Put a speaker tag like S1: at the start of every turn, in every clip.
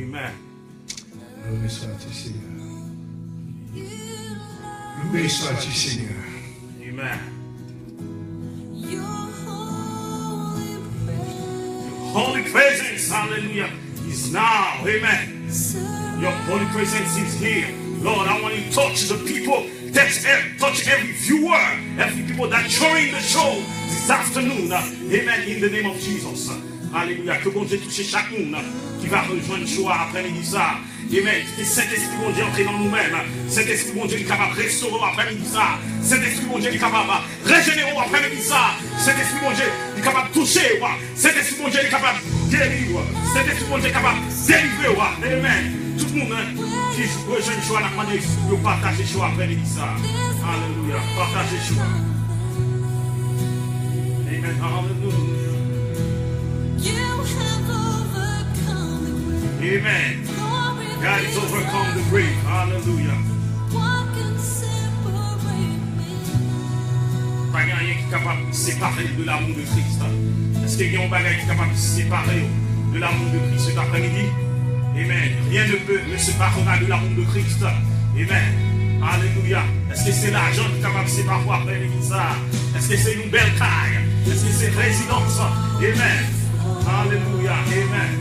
S1: Amen.
S2: Loué sois-tu, Seigneur. Loué sois-tu, Seigneur.
S1: Amen. Holy presence, hallelujah, is now. Amen. Your holy presence is here. Lord, I want you to touch the people, touch every viewer, every people that join the show this afternoon. Amen. In the name of Jesus. Alléluia. Que bon Dieu touche chaque monde qui va rejoindre le show après-midi ça. Amen. Que Saint-Esprit, bon Dieu, entre dans nous-mêmes. Saint-Esprit, bon Dieu, est capable de restaurer après-midi ça. Saint-Esprit, bon Dieu, est capable de régénérer après-midi ça. Saint-Esprit, bon Dieu, est capable de toucher. Saint-Esprit, bon Dieu, est capable de guérir. Saint-Esprit, bon Dieu, est capable de délivrer. Amen. Tout le monde qui rejoint le show, on a demandé de partager le show après-midi ça. Alléluia. Partagez le show. Amen. Hallelujah. Amen. God has overcome the grave. Hallelujah. Pas rien qui est capable de séparer de l'amour de Christ. Est-ce qu'il y a un bagage qui est capable de séparer de l'amour de Christ cet après-midi? Amen. Rien ne peut me séparer de l'amour de Christ. Amen. Alléluia. Est-ce que c'est l'argent qui est capable de séparer après-midi ça? Est-ce que c'est une belle caille? Est-ce que c'est résidence? Amen. Alléluia. Amen.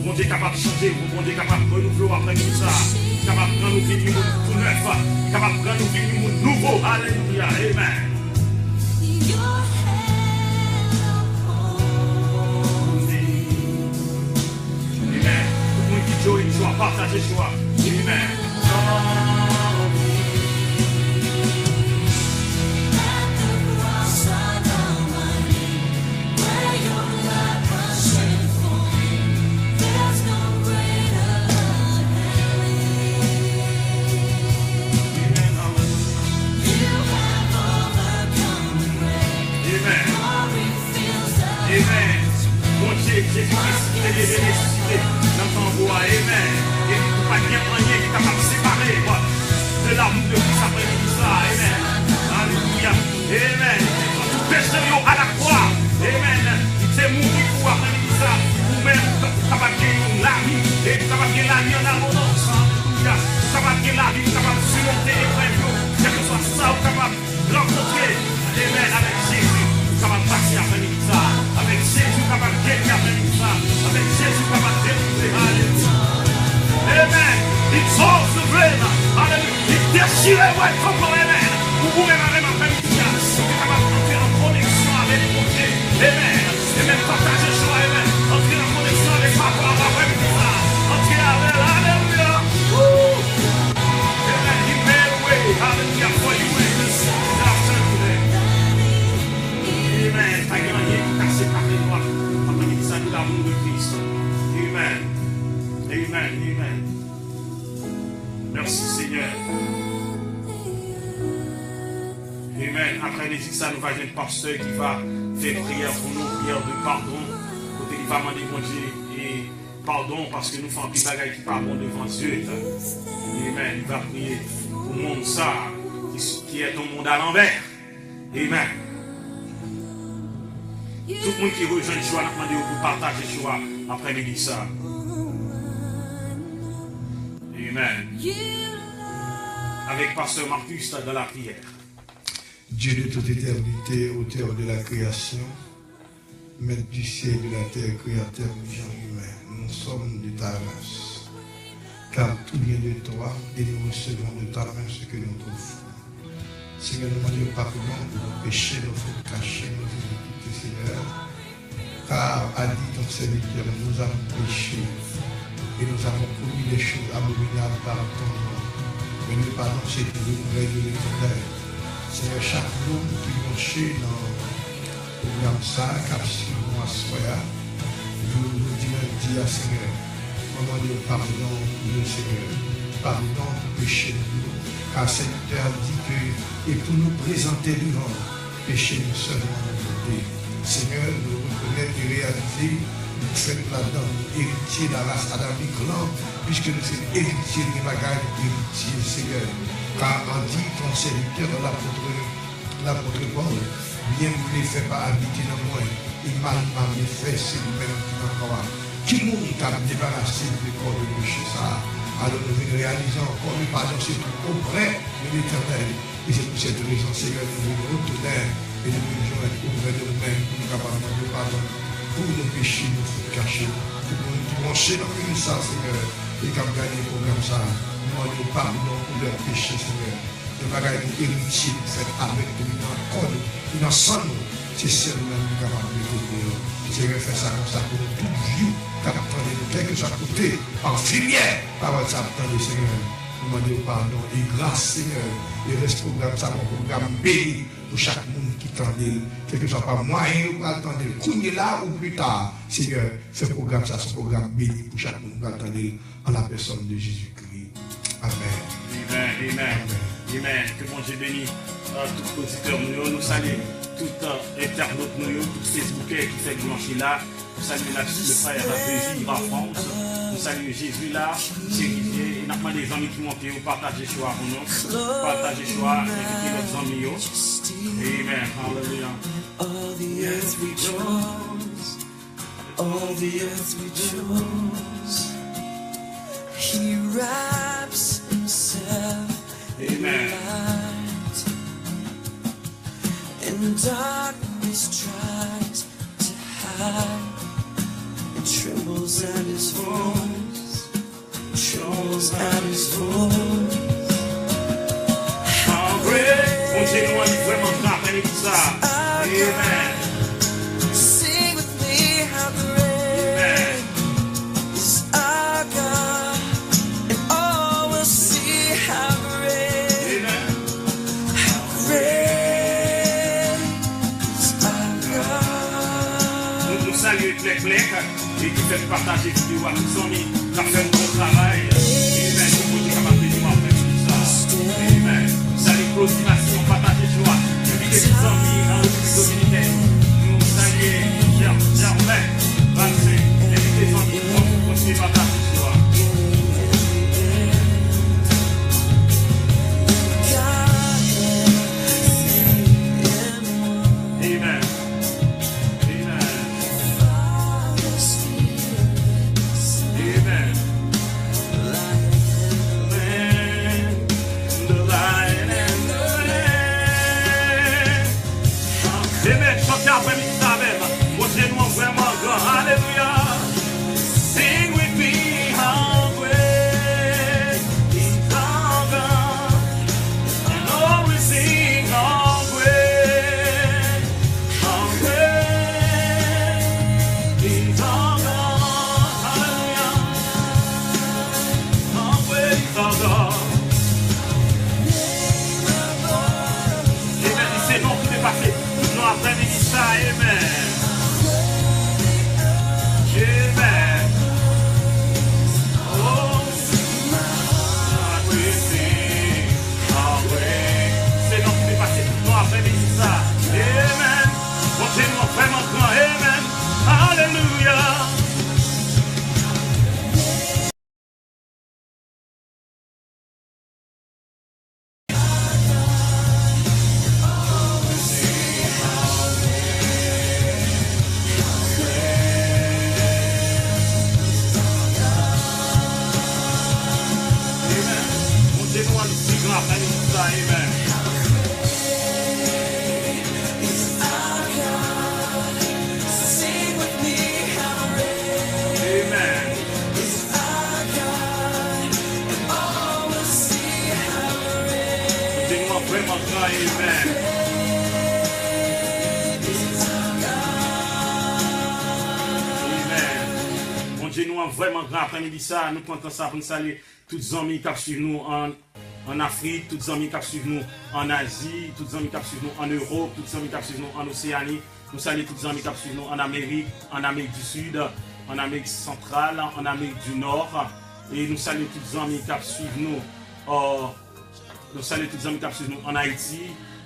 S1: Mon Dieu est capable de changer, mon Dieu est capable de renouveler après tout ça, capable de renouveler du monde tout neuf, capable de renouveler du monde nouveau. Alléluia, amen. Amen. Tout le monde qui joue une joie, partagez joie. Amen. Amen. Mon Dieu, Jésus-Christ, il est ressuscité dans ton bois. Amen. Et il ne peut pas rien qui est capable de séparer de l'amour de Christ après-midi ça. Amen. Alléluia. Amen. Tout péché à la croix. Amen. Il s'est mouru pour après-midi ça. Vous-même, capable de gagner la vie. Et capable de gagner la vie en abondance. Alléluia. Capable de gagner la vie, capable de surmonter les preuves. Quel que soit ça, ou capable de rencontrer. Amen. Avec Jésus. Capable de passer après-midi ça. Avec Jésus, capable de gagner après-midi ça. Avec Jésus, capable de délivrer. Alléluia. Amen. Il sauve le blême. Alléluia. Il déchire ouais, complètement. Amen. Vous pouvez même après-midi ça. Vous êtes capable d'entrer en connexion avec mon Dieu. Amen. Et même partager le choix. Amen. Entrer en connexion avec papa après-midi ça. Entrer avec. Alléluia. Amen. He made a way. Hallelujah. For you in this afternoon. Amen. Pas gagné qui t'a séparé de moi. Après-midi ça, de l'amour de Christ. Amen. Amen. Amen. Merci Seigneur. Amen. Après les ça, nous va avoir un pasteur qui va faire prière pour nous, prière de pardon. Côté il va demander mon Dieu et pardon parce que nous faisons un petit bagage qui pas bon devant Dieu. Amen. Il va prier pour le monde ça qui est un monde à l'envers. Amen. Tout le monde qui rejoint le choix, nous demandons pour partager le choix après-midi ça. Amen. Avec Pasteur Marcus dans la prière.
S2: Dieu de toute éternité, auteur de la création, maître du ciel et de la terre, créateur du genre humain, nous sommes de ta race. Car tout vient de toi et nous recevons de ta main ce que nous t'offrons. Seigneur, nous demandons pardon de nos péchés, nos fautes cachées, nos iniquités, Seigneur. Car, a dit ton serviteur, nous avons péché et nous avons commis des choses abominables par ton nom. Mais nous pardon, c'est que nous règles de l'éternel. Seigneur, chaque homme qui marche dans le programme ça, capsule nous assoya, nous disons à Seigneur, comment dire pardon le Seigneur, pardon pour péché de nous, car Seigneur dit que, et pour nous présenter devant péché nous seulement nous. Seigneur, nous reconnaissons et réaliser, nous sommes là-dedans, nous héritiers de la race adamique, puisque nous sommes héritiers des bagages, héritiers, Seigneur. Car on dit ton serviteur, l'apôtre Paul, bien ne les fait pas habiter dans moi, et mal m'a fait, c'est lui-même qui m'a croit. qui nous a débarrassé du corps de péché ça. Alors nous venons réaliser encore le pardon, c'est tout auprès de l'Éternel. Et c'est pour cette raison, Seigneur, nous venons retourner et nous venons joindre auprès de nous-mêmes pour nous capables de pardon pour nos péchés, nos fautes cachées, pour nous brancher dans une ça, Seigneur, et comme gagner le programme ça, nous demandons pardon pour leurs péchés, Seigneur. De bagaille nous héritier, fait avec nous, dans ensemble, c'est seulement nous capables de nous. Seigneur, fait ça comme ça pour nous tous les jours, qu'attendez nous, quel que soit côté, par filière, par votre attendez, Seigneur. Nous demandons pardon et grâce, Seigneur. Et reste programme, ça, mon programme béni pour chaque monde qui tendait, quel que soit pas moyen, ou attendez, qu'on là ou plus tard, Seigneur, ce programme, ça, ce programme béni pour chaque monde qui attendait en la personne de Jésus-Christ. Amen.
S1: Amen, amen, amen. Que mon Dieu bénisse tout auditeur, nous saluons tout internaute, tout Facebooker qui fait blanchir là. Nous saluons le frère Plaisir en France. Nous saluons Jésus là, Chérivier. Et nous avons des amis qui montent et partagez choix pour nous. Partagez choix, invitez nos amis. Amen. Hallelujah.
S3: All the earth rejoices. All the earth rejoices. He wraps himself in light, and darkness tries to hide. It trembles at his voice, trembles at his voice.
S1: How great! Continuons à vraiment rappeler tout ça. Amen.
S3: Sing with me, how great is our God, and all will see how great, how great is our God.
S1: Nous saluons Plec et qui fait partager vidéo à nos amis, qui a fait un bon travail. Amen. Nous sommes capables de faire tout ça. Amen. Salut Claudination, partagez joie. Invitez nos amis en République Dominicaine. Nous saluons Germain, Vincent. Invitez nos amis pour continuer à partager joie. Amen. Amen. Amen. Chantez après ça même. Montrez-nous vraiment grand. Alléluia. Sing with me, how great is our God. And all we sing, how great is our God. Hallelujah. How great is our God. Amen. C'est non qui est passé. Nous après-midi ça. Amen. Amen. Oh, c'est non qui est passé. Nous après-midi ça. Amen. Continuons vraiment grand. Amen. Alléluia. Amen.
S3: Sing with me, how great
S1: Amen.
S3: is our God, and all will see how great
S1: Dis-moi vraiment grand. Amen. Amen. Mon Dieu, nous avons vraiment grand après-midi ça. Nous comptons ça pour nous saluer tous les amis qui suivent nous en Afrique, tous les amis qui suivent nous en Asie, tous les amis qui suivent nous en Europe, tous les amis qui suivent nous en Océanie. Nous saluons tous les amis qui suivent nous en Amérique du Sud, en Amérique centrale, en Amérique du Nord. Et nous saluons tous les amis qui suivent nous nous saluons tous les amis qui suivent nous en Haïti.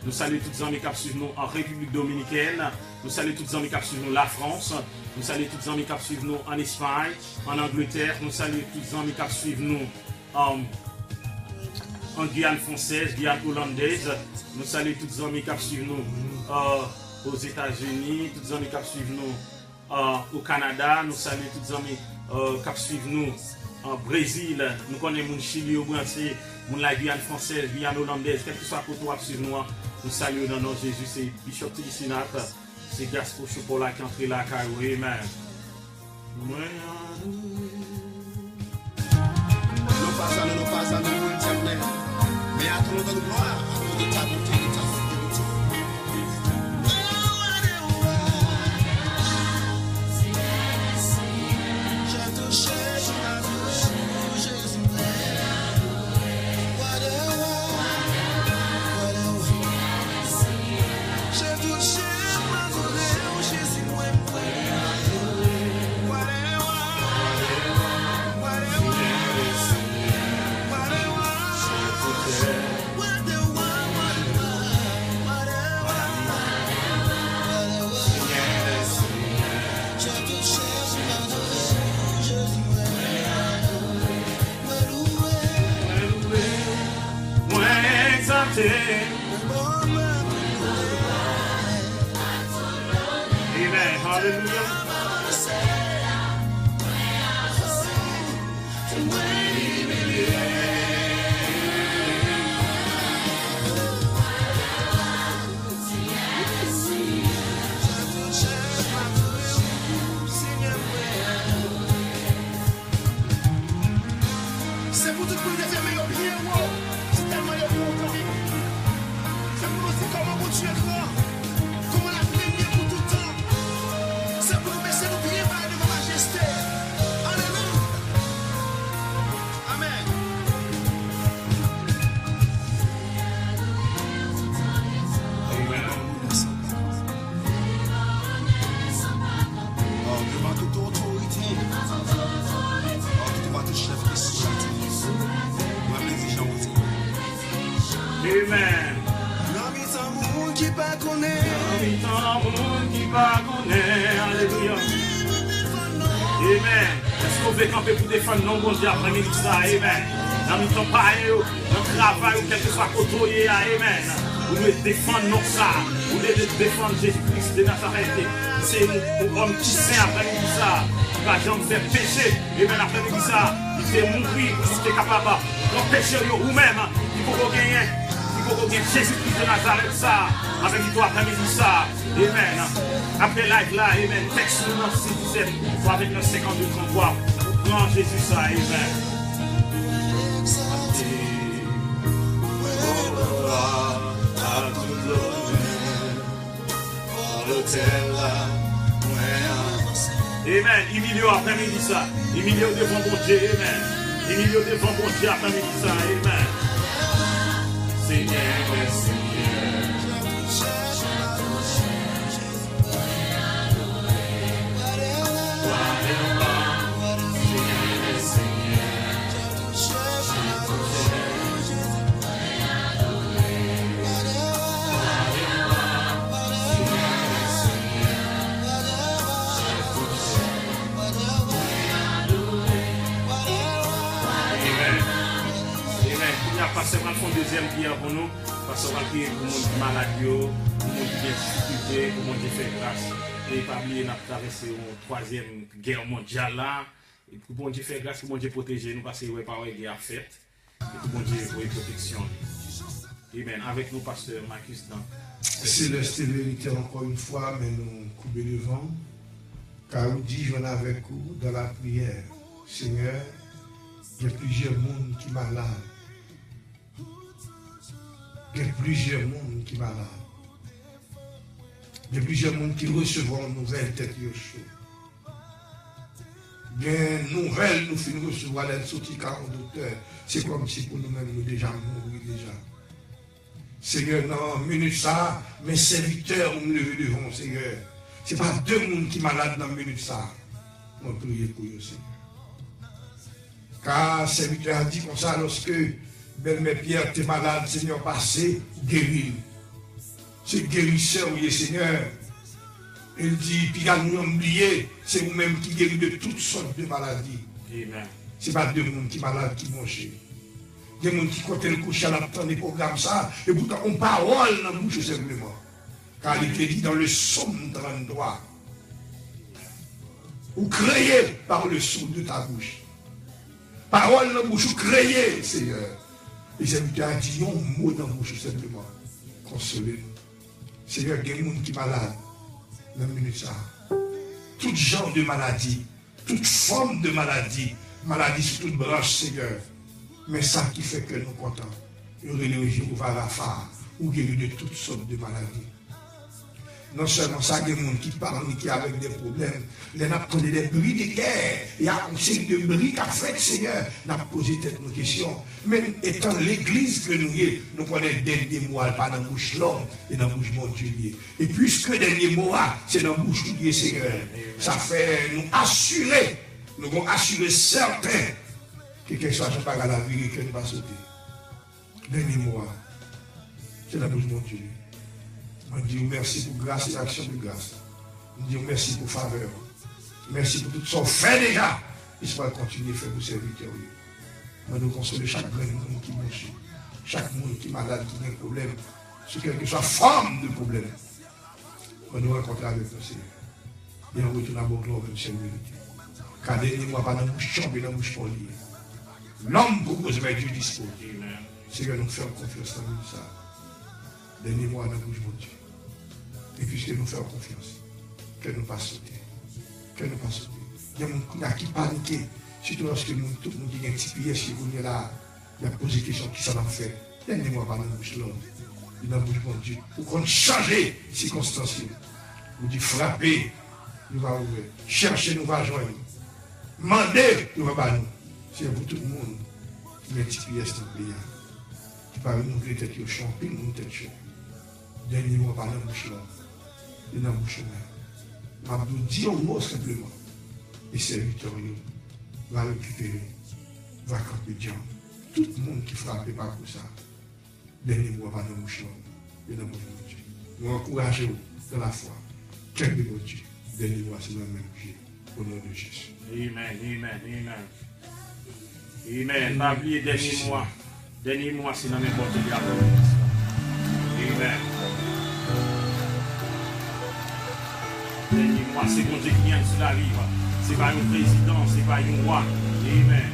S1: Nous saluons tous les amis qui suivent nous en République Dominicaine. Nous saluons tous les amis qui suivent nous la France. Nous saluons tous les amis qui suivent nous en Espagne, en Angleterre. Nous saluons tous les amis qui suivent nous en Guyane française, Guyane hollandaise. Nous saluons tous les amis qui suivent nous aux États-Unis, tous les amis qui suivent nous au Canada, nous saluons tous les amis qui suivent nous en Brésil, nous connaissons le Chili, au Brésil, la Guyane française, Guyane hollandaise, quel que soit le côté où suivre nous saluons dans notre Jésus, c'est Bishop Tissinat, c'est Gaspo Chopola qui entre là, Amen.
S4: Nous passons, mais à ton nom de gloire, à ton de ta beauté, de ta fidélité. J'ai touché ma vie, Jésus. J'ai touché ma vie, Jésus.
S1: Amen. Hallelujah.
S4: C'est pour tout le monde de faire meilleur bien, c'est tellement de bon. C'est pour nous dire comment bon Dieu est grand, comment la lumière pour tout le temps. C'est pour nous baisser nos pieds par devant majesté. Alléluia. Amen. Oh, devant toute autorité, devant tout chef de société.
S1: Amen.
S4: Qui pas connaît.
S1: Alléluia. Amen. Est-ce qu'on veut camper pour défendre nos bons dieux après-midi ça? Amen. Dans le temps pareil, dans le travail, ou quel que soit côté, amen. Vous devez défendre nos ça. Vous devez défendre Jésus-Christ de Nazareth. C'est un homme qui sait après-midi ça. Pas jamais faire péché. Amen. Après-midi ça, il fait mourir pour ce qui est capable d'empêcher vous-même. Il faut qu'on gagne. Il faut qu'on gagne Jésus-Christ de Nazareth ça. Avec toi après-midi ça. Amen. Après live là, amen. Texte nous dans 617 ou avec le 5233. Grand Jésus ça, amen. Amen. Il milieu après-midi ça. Il milieu devant mon Dieu, amen. Il milieu devant mon Dieu après-midi ça, amen. Seigneur, Seigneur. Parce qu'on fait une deuxième prière pour nous, parce qu'on va prier pour les gens malades, pour les gens qui ont difficulté, pour les gens qui font grâce. Et pas oublier, nous avons traversé une troisième guerre mondiale là. Et pour les gens qui font grâce, pour les gens qui protègent nous, parce que nous n'avons pas de guerre faite. Et pour les gens qui ont protection. Amen. Avec nous, pasteur Marcus.
S2: Céleste et vérité encore une fois, mais nous couper devant. Car vous dites, je viens avec vous dans la prière. Seigneur, il y a plusieurs mondes qui sont malades. Il y a plusieurs mondes qui sont malades. Il y a plusieurs mondes qui recevront nouvelles têtes chaudes. Bien, nouvelles, nous finissons recevoir l'aide sortie 42 heures. C'est comme si pour nous-mêmes, nous déjà mourir déjà. Seigneur, dans une minute ça, mes serviteurs ont levé devant, Seigneur. Ce n'est pas deux mondes qui sont malades dans une minute ça. On prie pour eux, Seigneur. Car le serviteur a dit comme ça, lorsque belle-mère Pierre était malade, Seigneur, passé, guéri. C'est guérisseur, oui, Seigneur. Il dit, puis à nous oublier, c'est vous-même qui guérit de toutes sortes de maladies.
S1: Amen.
S2: Ce n'est pas deux mondes qui sont malades qui mangent. Des gens qui comptent le coucher à l'attente des programmes ça, et pourtant on parole dans la bouche simplement. Car il était dit dans le psaume 33, ou créé par le son de ta bouche. Parole dans la bouche, ou créé, Seigneur. Et serviteur a dit un mot dans la bouche simplement. Consolez-nous. Seigneur, il y a des gens qui sont malades. Dans une minute ça. Tout genre de maladie, toute forme de maladie, maladie sur toute branche, Seigneur. Mais ça qui fait que nous sommes contents. Nous réunissons au Rafa, ou guérir de toutes sortes de maladies. Non seulement ça, il y a des gens qui parlent, qui ont avec des problèmes. Ils ont pris des bruits de guerre. Il y a un signe de bruit qu'a fait, Seigneur. Nous avons posé nos questions. Même étant l'église que nous sommes, nous prenons les derniers mots, pas dans la bouche l'homme et dans la bouche mon Dieu. Et puisque les derniers mots, c'est dans la bouche du Seigneur, ça fait nous assurer, nous allons assurer certains que quelque chose n'est pas à la vie que nous va sauter. Dernier mois, c'est la bouche de mon Dieu. On dit merci pour grâce et action de grâce. On dit merci pour faveur. Merci pour tout ce qu'on fait déjà. Il faut continuer à faire pour serviteurs. On nous consoler chaque monde qui marche, chaque monde qui est malade, qui a un problème, sur quelque soit forme de problème. On nous rencontre avec nous, Seigneur. Et on retourne à bon gloire avec une vérité. Car dernier mois, pas dans la bouche chambre et dans la bouche pour lire. L'homme propose, mais Dieu dispose. Seigneur, nous faisons confiance dans nous, ça. Dernier mois dans la bouche, mon Dieu. Et puisque nous faisons confiance, que nous ne pas sauter. Que nous ne pas sauter. Il y a des gens qui paniquent, surtout lorsque nous avons un petit pied, si vous venez là, il y a posé des questions qui ça va faire. Dernier mois dans la bouche, l'homme. Dans la bouche, mon Dieu. Pour qu'on change les circonstances. Vous dites frapper, nous va ouvrir. Chercher, nous va joindre. Demander, nous va pas nous. C'est pour tout le monde qui met un petit pied dans ce pays. Qui parle nous de tête au champi, nous tête chaud. Dernier mois par la bouche là. Et dans la bouche là. Je vais dire un mot simplement. Et serviteur va récupérer, va camper Dieu. Tout le monde qui frappe par ça. Dernier mois par la bouche là. Et dans la bouche de Dieu. Nous encourageons dans la foi. Quel de Dieu. Dernier mois, c'est dans le même pied. Au nom de Jésus.
S1: Amen, amen, amen. Amen. Pas oublier dernier mois. Dernier mois, c'est dans mes portes de Amen. Dernier mois, c'est mon Dieu qui vient sur la rive. C'est pas un président, c'est pas un roi. Amen.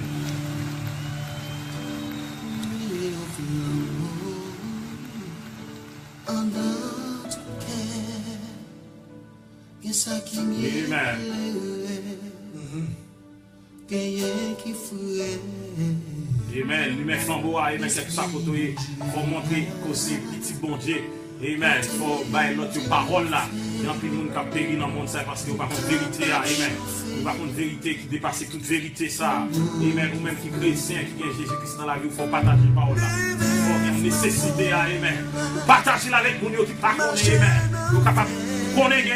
S1: Amen. Amen. Lui met flambeau à amen, c'est tout ça pour faut montrer que c'est petit bon Dieu. Amen. Il faut bailler notre parole là. Il y a plus de monde qui a péri dans le monde ça parce que pas contre vérité là. Amen. Nous pas contre vérité qui dépasse toute vérité ça. Amen. Ou même qui chrétien qui est Jésus-Christ dans la vie, il faut partager la parole là. Il faut une nécessité à amen. Partager avec nous qui pas connaît amen. Nous capable connaître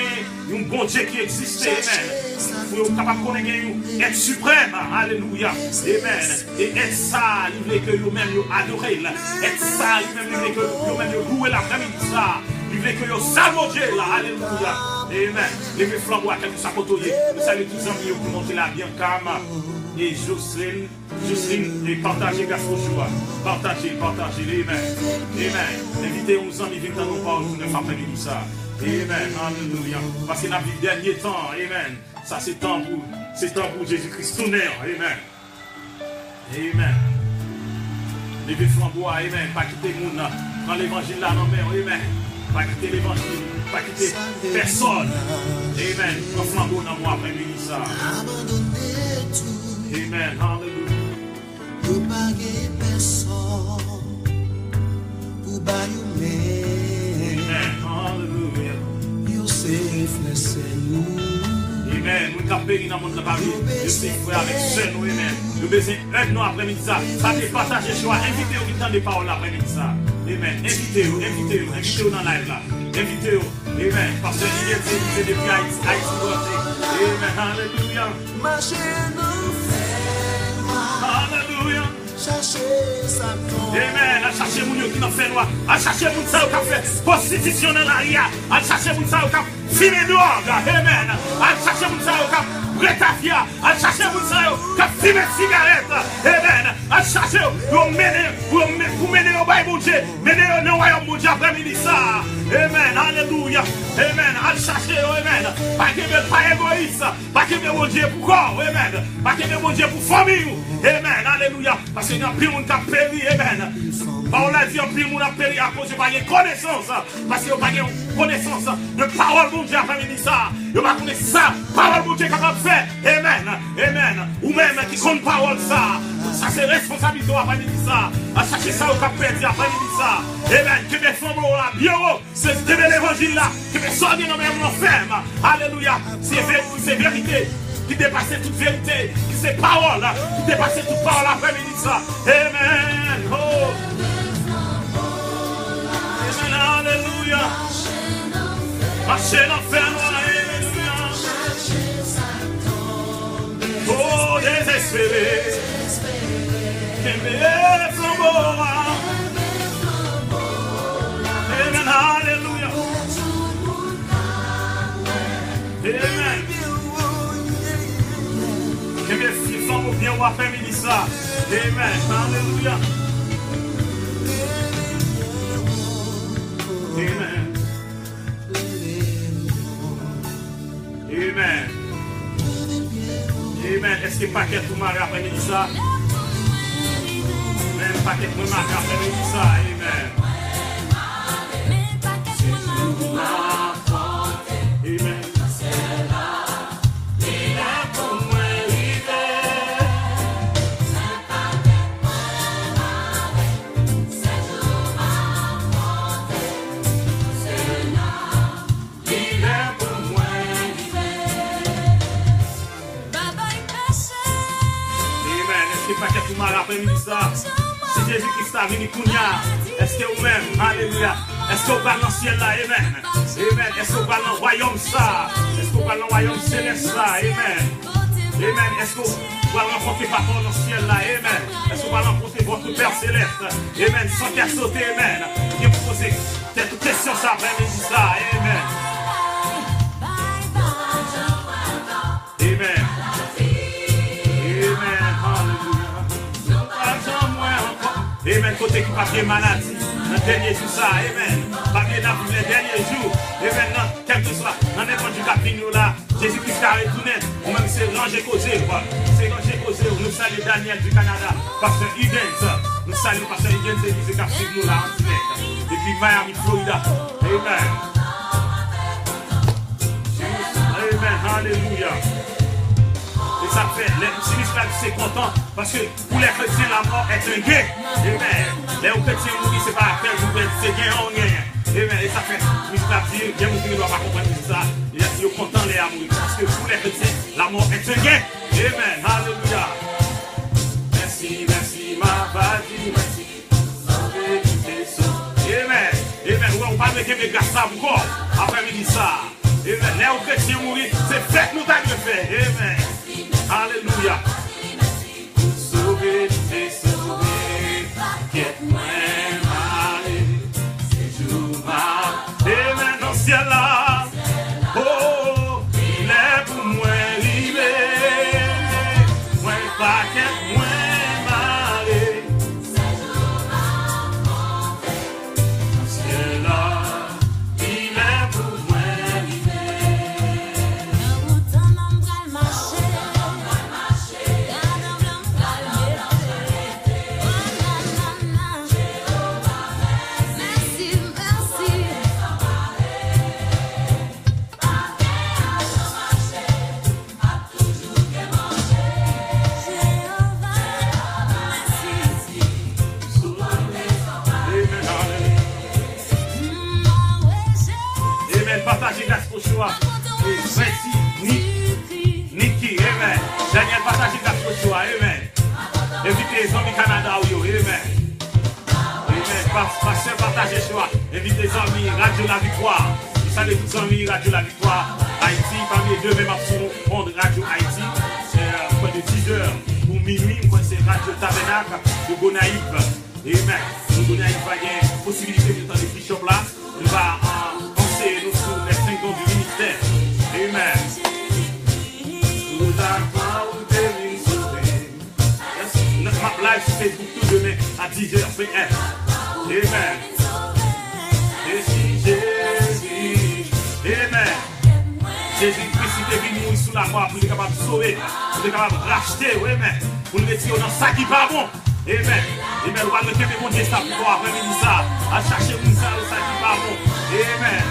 S1: un bon Dieu qui existe amen. Nous capable de connaître être suprême. Alléluia. Amen. Et être ça, il veut que nous-mêmes nous adorer. Être ça, il veut que nous-mêmes nous louer l'après-midi ça. Il veut que nous salvons Dieu là. Alléluia. Amen. Les flambeaux à quelques sapotoyés. Nous saluons tous les amis qui montent là bien calme. Et Jocelyne, et partagez grâce au joie. Partagez. Amen. Amen. Invitez nos amis venir dans nos paroles pour nous après-midi ça. Amen. Alléluia. Parce que dans le dernier temps. Amen. Ça c'est temps pour Jésus-Christ tourner. Amen. Amen. Levez flambeau, amen. Pas quitter le monde. Prends l'évangile là dans main. Amen. Pas quitter l'évangile. Pas quitter personne. Amen. Prends flambeau dans moi après-midi ça. Amen. Alléluia.
S3: Pour paguer personne. Pour bailler.
S1: Amen. Alléluia.
S3: Yosef laissez-nous.
S1: Amen. Nous avons péri dans le monde de la vie. Je suis frère avec seul nous. Amen. Nous besoin d'aide nous après-midi ça. Ça te partager choix. Invitez-vous qui entendent des paroles après-midi ça. Amen. Invitez-vous dans la live là. Invitez-vous. Amen. Parce que c'est depuis Haïti. Amen. Alléluia.
S3: Marchez dans fait.
S1: Alléluia.
S3: Cherchez Satan.
S1: Amen. À chercher mon qui n'en fait noir. À chercher mon ça qui a fait prostitution dans l'arrière. À chercher mon ça qui a fini dehors. Amen. À chercher mon ça qui a rétafia. À chercher mon ça qui a fumé cigarette. Amen. À chercher pour mener au bail mon Dieu. Mener au royaume mon Dieu après-midi ça. Amen. Alléluia. Amen. À chercher. Amen. pas qu'aimer pas égoïste, pas qu'aimer mon Dieu pour corps, amen. Pas qu'aimer mon Dieu pour famille, amen, alléluia. Parce qu'il y a plus de monde qui a péri, amen. On l'a dit, plus de monde a péri à cause de pas de connaissance, parce qu'il n'y a pas de connaissance de parole mon Dieu après-midi ça. Il n'y a pas de connaissance ça, parole mon Dieu capable de faire, amen, amen. Ou même qui compte parole ça, ça c'est responsabilité après-midi ça. À chercher ça au cap perdu après-midi ça, amen. Que mes femmes là, bien haut, c'est l'évangile là, que mes soeurs bien nommées ferme, alléluia. C'est vérité qui dépasse toute vérité, qui c'est parole qui dépasse toute parole après-midi ça, amen. Oh. Amen, alléluia. Marcher l'enfer noir, alléluia. Oh, désespéré. Amen, flambeau. Amen, alléluia. Amen. Que mes filles sont pour bien voir après-midi ça. Amen, alléluia. Amen. Amen. Amen. Est-ce que pas qu'être tout marié après-midi ça? Même pas qu'être marié après-midi ça. Amen. Amen. Après-midi ça, si Jésus-Christ a venu Kounia, est-ce que vous-même, alléluia, est-ce que vous parlez dans le ciel là, amen, amen, est-ce que vous parlez dans le royaume ça, est-ce que vous parlez dans le royaume céleste ça, amen, amen, est-ce que vous parlez rencontrer papa dans le ciel là, amen, est-ce que vous parlez rencontrer votre Père céleste, amen, sans qu'à sauter, amen, qui vous posez cette question ça après-midi ça, amen, amen. Amen, côté qui pas bien maladie, dans le dernier jour ça, amen. Pas bien dans les derniers jours, amen, non, quel que soit, dans n'importe quel capitaine là, Jésus-Christ a retourné, ou même c'est ranger causé, quoi. C'est ranger causé, nous saluons Daniel du Canada, Pasteur Higgins, nous saluons Pasteur Higgins et musique qui nous là en direct, depuis Miami, Florida, amen. Amen, alléluia. Et ça fait, les musulmans c'est content parce que pour les chrétiens la mort est un gain. Amen. Les chrétiens mourir c'est pas quel jour c'est gain ou rien. Amen. Et ça fait, les musulmans disent, bien ne doit pas comprendre ça. Ils sont contents les mourir parce que pour les chrétiens la mort est un gain. Amen. Alléluia. Merci, merci ma vie, merci. Amen. Amen. On parle de Québec grâce à vous encore. Après midi ça. Amen. Les chrétiens mourir c'est fait nous t'avons fait. Amen. Alléluia. Sauver, t'es sauvé. Qu'est-ce malé, c'est jour mal. Et maintenant, ciel là. Oh, il est pour moi rivé. Moi, pas qu'est-ce malé. Ciel là. Il est pour moi rivé. Partagez la choix. Merci, Niki, amen. Daniel, partagez la choix, amen. Invitez les amis Canada, amen. Amen. Pasteur, partagez le choix. Invitez les amis Radio La Victoire. Vous savez, tous les amis Radio La Victoire. Haïti, parmi les deux, même sur Monde Radio Haïti. C'est près de 10 heures ou minuit. Moi, c'est Radio Tabernacle de Gonaïve. Amen. Nous Gonaïve va gagner possibilité de temps de bishop là. On va nous sur les 5 dons du ministère. Amen. Nous avons été sauvés. Notre live sur Facebook tout demain à 10h PM. Amen. Et si Jésus, amen. sous la croix pour être capable de sauver, pour être capable de racheter, oui, mais pour nous retirer dans ça qui pas bon. Amen. Amen. On va le faire mon Dieu ça pour après-midi ça. À chercher pour ça, ça qui pas bon. Amen.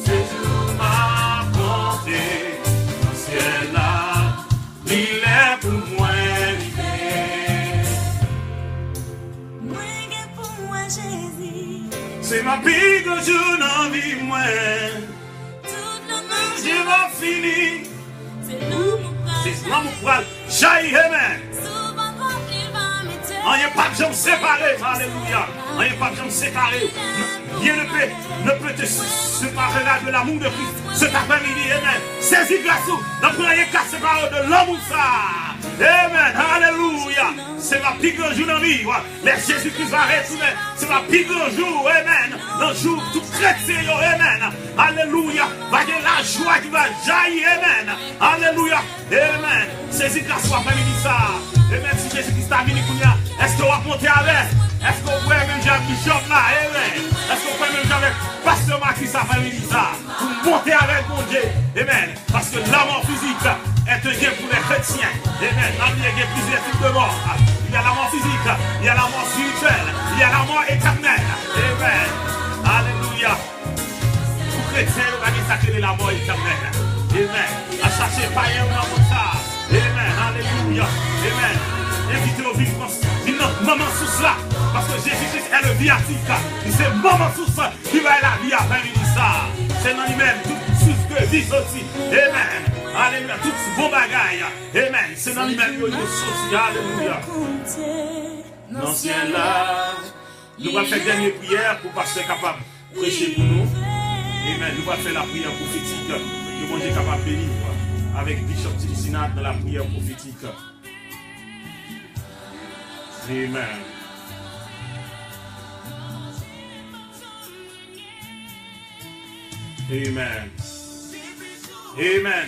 S1: C'est tout ma bonté. C'est là. Il est pour moi. C'est ma vie que je n'en vis moins. Je vais finir. C'est l'amour pour jaillir, amen. On n'y a pas de gens séparés, alléluia. On n'y a pas de gens séparés. Rien ne peut te séparer là de l'amour de Christ. Cet après-midi, amen. Saisis grâce au premier cas séparé de l'amour ça. Amen, alléluia. C'est ma plus grand jour dans la vie. Les Jésus-Christ va retourner. C'est ma plus grand jour, amen. Dans le jour tout chrétien, amen. Alléluia. Va y avoir la joie qui va jaillir, amen. Alléluia. Amen. Saisis grâce au après-midi ça. Amen. Si Jésus-Christ a venu, est-ce qu'on va monter avec? Est-ce qu'on peut même jouer avec Bishop là? Amen. Est-ce qu'on peut même jouer avec Pasteur Marquis après-midi ça? Pour monter avec mon Dieu. Amen. Parce que la mort physique est un gain pour les chrétiens. Amen. Dans il y a plusieurs types de mort. Il y a la mort physique, il y a la mort spirituelle, il y a la mort éternelle. Amen. Alléluia. Pour chrétiens, on va sacrer la mort éternelle. Amen. À chercher païen dans mon ça. Amen. Alléluia. Amen. Invitez au vivre maman sous cela. Parce que Jésus-Christ est le viatique. C'est maman sous ça qui va la vie après midi ça. C'est dans lui-même toute source de vie aussi. Amen. Alléluia. Tout bon bagaille. Amen. C'est dans lui-même que nous sortis. Alléluia. Dans ce là, nous allons faire une dernière prière pour passer capable de prêcher pour nous. Amen. Nous allons faire la prière prophétique. Nous allons être capable de bénir avec Bishop Tilisina dans la prière prophétique. Amen. Amen. Amen.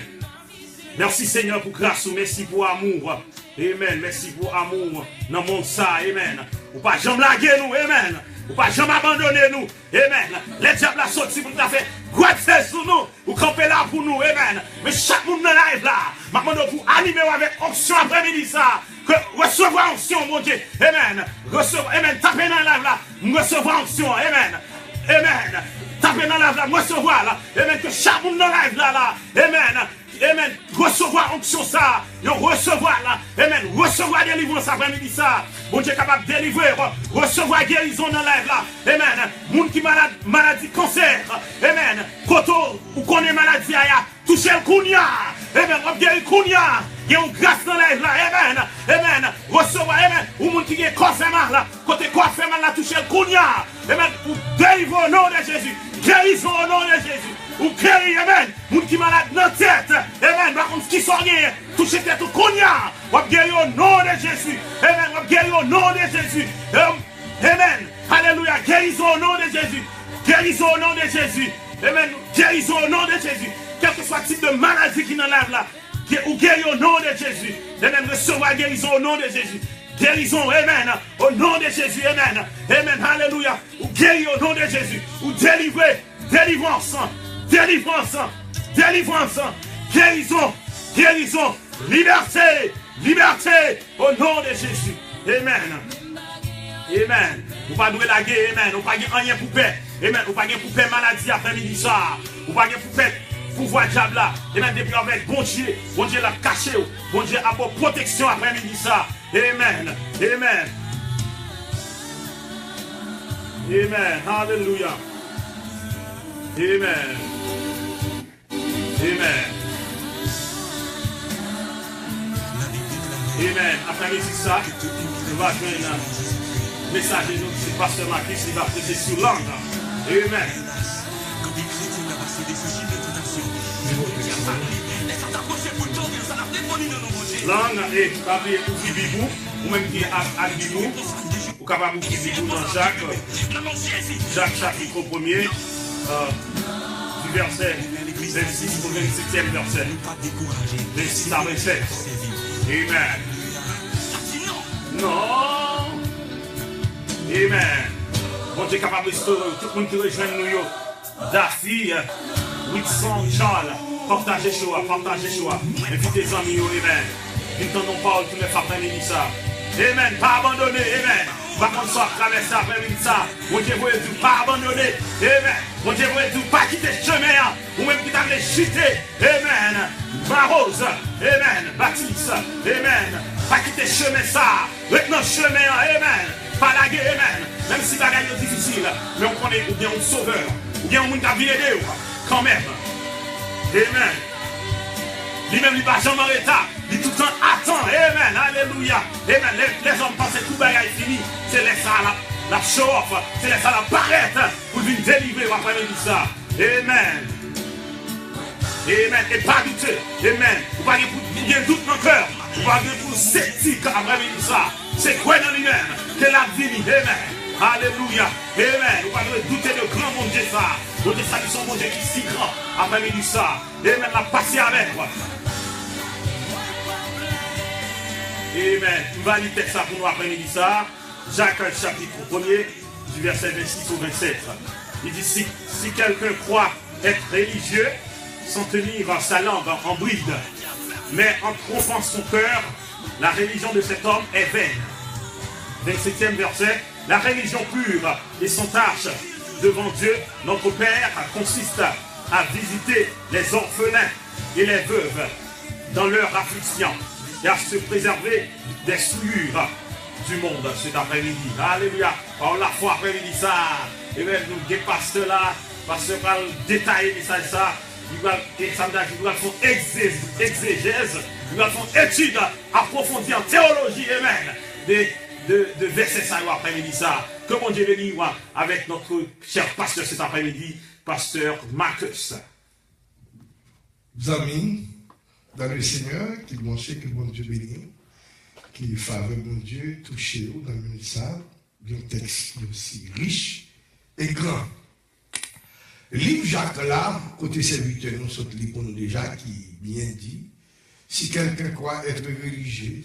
S1: Merci Seigneur pour grâce, merci pour amour. Amen. Merci pour amour dans le monde ça. Amen. Ou pas jamais laguer nous. Amen. Ou pas jamais abandonner nous. Amen. Les diables a sorti pour nous faire grotter sur nous. Ou camper là pour nous. Amen. Mais chaque monde dans la live là, maintenant pour animer avec onction après-midi ça. Que recevoir onction, mon Dieu. Amen. Recevoir, amen. Tapez dans la live là. Recevoir onction. Amen. Amen. Tapez dans la live là. Recevoir là. Amen. Que chaque monde dans la live là. Amen. Amen. Recevoir onction ça. Recevoir là. Amen. Recevoir délivrance après-midi ça. Bon Dieu capable de délivrer. Recevoir guérison dans la live là. Amen. Moun qui malade, maladie cancer. Amen. Koto ou connaît maladie aya. Toucher le kounia. Amen. On guérit kounia. Il y a une grâce dans la live là. Amen. Amen. Recevoir. Amen. Ou moun qui est corps fait mal là. Côté corps fait mal là. Toucher le kounia. Amen. Ou délivrer au nom de Jésus. Guérison au nom de Jésus. Ou guérir. Amen. Moun qui malade dans la tête. Amen. Par contre, qui sont rien. Toucher tête au kounia. On guérir au nom de Jésus. Amen. On guérir au nom de Jésus. Amen. Alléluia. Guérison au nom de Jésus. Guérison au nom de Jésus. Amen. Guérison au nom de Jésus. Quel que soit le type de maladie qui nous lave là. Ou guérir au nom de Jésus. Amen. Recevoir guérison au nom de Jésus. Guérison, amen. Au nom de Jésus, amen. Amen. Alléluia. Ou guérir au nom de Jésus. Ou délivrer. Délivrance. Délivrance. Délivrance. Guérison. Guérison. Liberté. Liberté. Au nom de Jésus. Amen. Amen. Ou pas douer la guerre, amen. Ou pas rien pour paix. Amen. Ou pas pour paix maladie après-midi ça. Ou pas pour paix pouvoir diable là. Amen. Depuis avec bon Dieu l'a caché. Bon Dieu a pour protection après-midi ça. Amen. Amen. Amen. Hallelujah. Amen. Amen. Amen. Après-midi ça, nous va joindre un message de nous, c'est Pasteur Marquis qui va prêcher sur langue. Amen. Langue et papier pour Bibou, ou même qui est à Bibou, ou capable de Bibou dans Jacques chapitre 1er, du verset 26 au 27e verset. 26 à 27. Amen. Non. Amen. Bon Dieu capable de restaurer tout le monde qui rejoint nous. Daffy, Whitson, Charles. Partagez choix. Invitez les amis, amen. Ils t'en ont parlé tous les après-midi ça. Amen. Pas abandonner, amen. Pas qu'on soit traversé après-midi ça. Mon Dieu, vous êtes pas abandonner. Amen. Mon Dieu, vous êtes pas quitter le chemin. Ou même qui t'avait chuté. Amen. Barose. Amen. Baptiste. Amen. Pas quitter le chemin ça. Maintenant le chemin. Amen. Pas laguer. Amen. Même si la gagne est difficile. Mais on connaît ou bien un sauveur. Ou bien un monde qui a vu aider. Quand même. Amen. Lui-même, il va jamais arrêter. Il tout le temps attend. Amen. Alléluia. Amen. Les hommes pensent que tout le est fini. C'est les ça la show off. C'est les ça la paraître pour venir délivrer après-midi ça. Amen. Amen. Et pas douter. Amen. Vous pas bien doute dans le cœur. Vous pas bien pour sceptique après-midi ça. C'est quoi dans lui-même que la vie. Amen. Alléluia. Amen. Vous pas douter de grand mon Dieu ça. Mon Dieu ça qui sont mon Dieu qui est si grand après-midi ça. Amen. La passer avec moi. Amen. Nous allons lire ça pour nous après-midi ça. Jacques chapitre 1er, du verset 26 au 27. Il dit, si quelqu'un croit être religieux, sans tenir sa langue en bride, mais en trompant son cœur, la religion de cet homme est vaine. 27e verset. La religion pure et sans tâche devant Dieu, notre Père, consiste à visiter les orphelins et les veuves dans leur affliction et à se préserver des souillures du monde cet après-midi. Alléluia. Par la foi après-midi ça. Et bien nous des pasteurs là, pasteur va détailler le message ça. Il va faire exégèse, il va faire étude approfondie en théologie, amen. De verset ça après-midi ça. Que mon Dieu bénisse avec notre cher pasteur cet après-midi, pasteur Marcus.
S2: Amis, dans le Seigneur, qui sait que mon Dieu bénit, qui faveur mon Dieu, touché dans le ministère, un texte aussi riche et grand. Livre Jacques là, côté serviteur, nous sommes pour nous déjà, qui bien dit, si quelqu'un croit être religieux,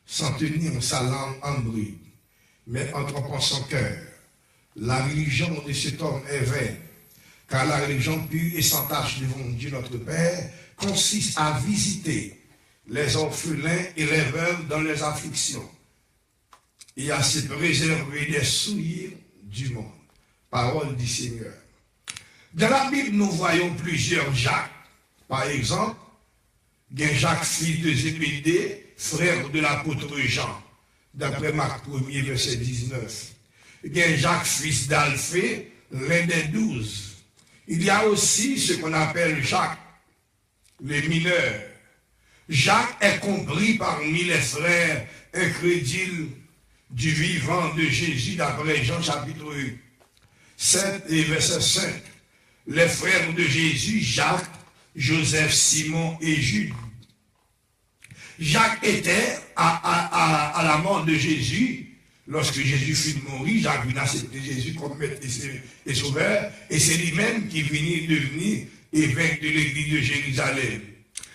S2: sans tenir sa langue en bride, mais en trompant son cœur, la religion de cet homme est vaine, car la religion pure et sans tâche devant Dieu notre Père consiste à visiter les orphelins et les veuves dans les afflictions et à se préserver des souillures du monde. Parole du Seigneur. Dans la Bible, nous voyons plusieurs Jacques. Par exemple, il y a Jacques, fils de Zébédée, frère de l'apôtre Jean, d'après Marc 1er, verset 19. Il y a Jacques, fils d'Alphée, l'un des 12. Il y a aussi ce qu'on appelle Jacques, les mineurs. Jacques est compris parmi les frères incrédules du vivant de Jésus, d'après Jean chapitre 7 et verset 5. Les frères de Jésus, Jacques, Joseph, Simon et Jude. Jacques était à la mort de Jésus, lorsque Jésus fut mort, Jacques vint accepter Jésus comme maître et sauveur, et c'est lui-même qui venait devenir évêque de l'église de Jérusalem.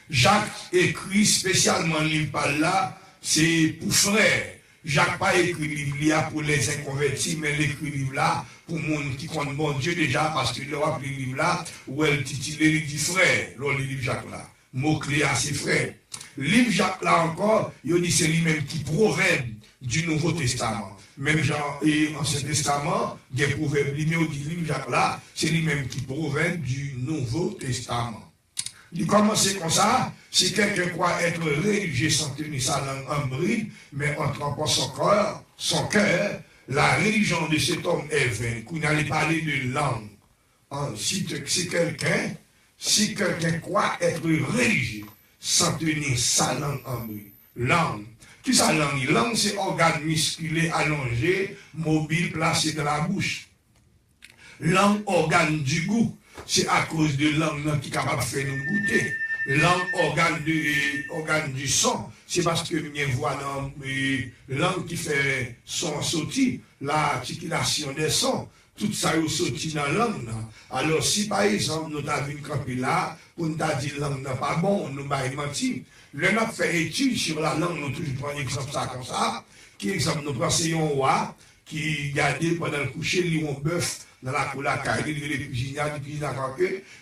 S2: Jacques écrit spécialement le livre là, c'est pour frères. Jacques pas écrit le livre là pour les inconvertis, mais l'écrit livre là pour les gens qui comptent bon Dieu déjà, parce qu'il leur a pris le livre là, où elle titulé le dit frère, le livre Jacques là. Mot-clé à ses frères. Le livre Jacques là encore, il dit c'est lui-même qui proverbe du Nouveau Testament. Même Jean et l'Ancien Testament, il y a proverbe, le livre Jacques là, c'est lui-même qui proverbe du Nouveau Testament. Il commence comme ça, si quelqu'un croit être religieux sans tenir sa langue en bride, mais en trempant son cœur, la religion de cet homme est vaine. Qu'on allait parler de langue. Si quelqu'un croit être religieux sans tenir sa langue en bride, langue. Qui ça langue? Langue, c'est organe musculé allongé, mobile, placé dans la bouche. Langue, organe du goût. C'est à cause de langue qui est capable de faire nous goûter. Langue, organe du son. C'est parce que nous voyons langue qui fait son sautis, l'articulation des sons. Tout ça est sautis dans la langue. Alors, si par exemple, nous avons une copie là, pour nous dire que la langue n'est pas bon, nous avons menti. Nous avons fait étude sur la langue, nous toujours prenons un exemple ça comme ça. Qui exemple, nous prenons un roi qui gardait pendant le coucher, lui, un bœuf dans la cour la carrière, les cuisiniers,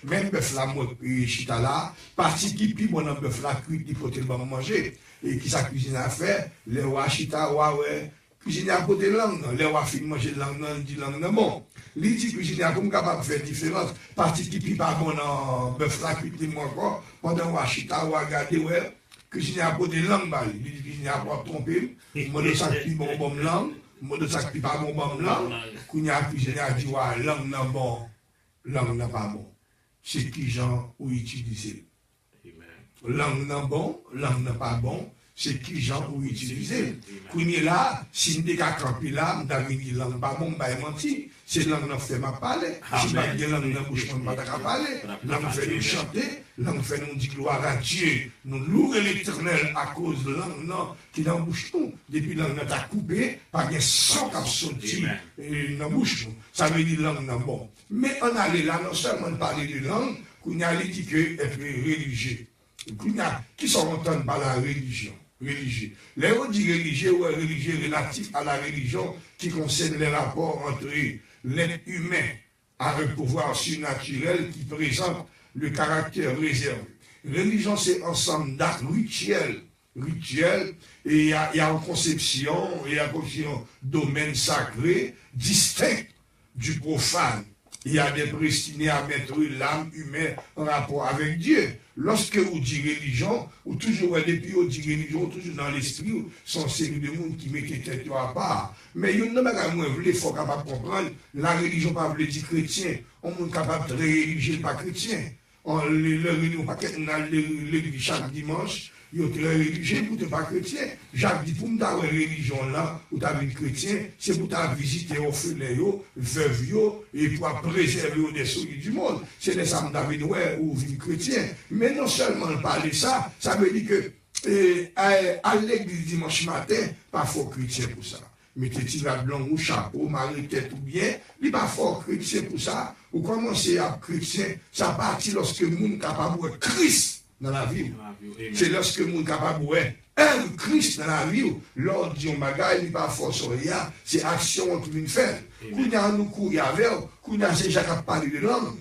S2: même bœuf là, moi, chita là, partie qui pis, mon bœuf là, cuit, il faut tellement manger. Et qui sa cuisine à faire, les rois chita, ouais, cuisiner à côté de langue, les rois fin manger de langue, dit langue, non, bon. Les dit cuisiner à comme capable de faire différence, partie qui pis, pas bon, dans bœuf là, cuit, moi encore, pendant rois chita, ouais, regardez, ouais, cuisiner à côté de langue, il dit cuisiner à pas tromper, moi de ça qui bon, bon langue, moi de ça qui pas bon, bon langue, qu'on a cuisiné à dire, ouais, langue non bon, langue non pas bon. C'est qui gens ou utiliser. Langue non bon, langue non pas bon, c'est qui gens ou utiliser. Qu'on est là, si nous avons campé là, nous avons dit langue pas bon, bah menti. C'est langue non fait ma parler. Si pas de langue non bouche, on ne va pas parler. Langue fait nous chanter, langue fait nous dire gloire à Dieu. Nous louer l'Éternel à cause de langue non qui dans bouche nous. Depuis langue non t'a coupé, pas de sang qui a sorti dans bouche nous. Ça veut dire langue non bon. Mais on allait là, non seulement parler de langue, qu'on a dit que être religieux. Qui sont entendus par la religion. Religieux. Les on dit religieux ou religieux relatif à la religion qui concerne les rapports entre l'être humain à un pouvoir surnaturel qui présente le caractère réservé. Religion, c'est ensemble d'actes rituels. Et il y a une conception, il y a un domaine sacré distinct du profane. Il y a des prédestinés à mettre l'âme humaine en rapport avec Dieu. Lorsque vous dites religion, ou toujours, depuis vous dites religion, toujours dans l'esprit, sont série de monde qui mettent tête à part. Mais il y a un faut capable de comprendre, la religion pas veut dire chrétien, on est capable de religier pas chrétien. Le religion pas l'église chaque dimanche, il y a très religieux pour ne pas chrétien. Jacques dit pour me dar religion là, ou t'as une chrétien, c'est pour t'as visiter orphelins, veuves, et pour préserver des soucis du monde. C'est les âmes David ou une chrétien. Mais non seulement parler ça, ça veut dire que à l'église dimanche matin, pas fort chrétien pour ça. Mettez-il la blanc ou chapeau, marie tête ou bien, il n'est pas fort chrétien pour ça. Ou commencez à chrétien, ça partit lorsque le monde est capable de Christ dans la vie. C'est lorsque le monde est capable de un Christ dans la vie. Lors du bagage, il n'est pas force rien, c'est action qui vient faire. Quand il y a nous courir avec, quand il y a ces gens qui parlent de langue.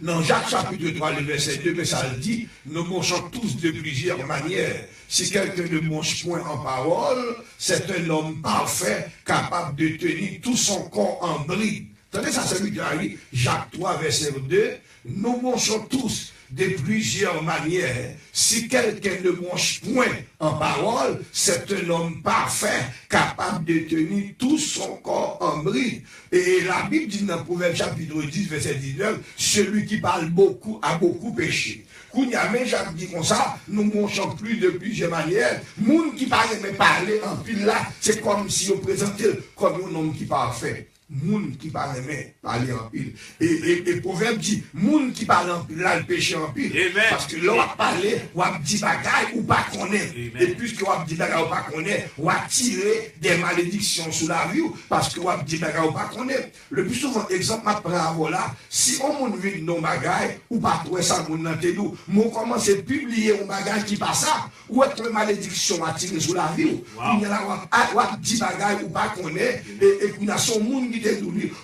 S2: Dans Jacques chapitre 3, le verset 2, mais ça le dit, nous mangeons tous de plusieurs manières. Si quelqu'un ne mange point en parole, c'est un homme parfait, capable de tenir tout son corps en bride. Attendez, ça veut dire, Jacques 3, verset 2, nous mangeons tous de plusieurs manières. Si quelqu'un ne mange point en parole, c'est un homme parfait, capable de tenir tout son corps en bride. Et la Bible dit dans Proverbe chapitre 10, verset 19, celui qui parle beaucoup a beaucoup péché. Quand il y a même Jacques dit comme ça, nous ne mangeons plus de plusieurs manières. Moun qui parle mais parler en pile là, c'est comme si on présentait comme un homme qui parfait. Moun qui parle mais parler en pile. Et Proverbe dit, moun qui parle en pile, là, le péché en pile. Amen. Parce que là, on va parler, on va dire bagaille ou pas connaître. Et puisque on va dire bagaille ou pas connaître, on va tirer des malédictions sur la vie, parce que on va dire bagaille ou pas connaître. Le plus souvent, exemple, ma prend là, si on moun vit non bagaille, ou pas trouver ça, moun nan te dou, moun commence à publier un bagage qui passe ça, ou être malédiction à tirer sur la vie. On va dire bagaille ou pas connaître, et qu'on a son moun qui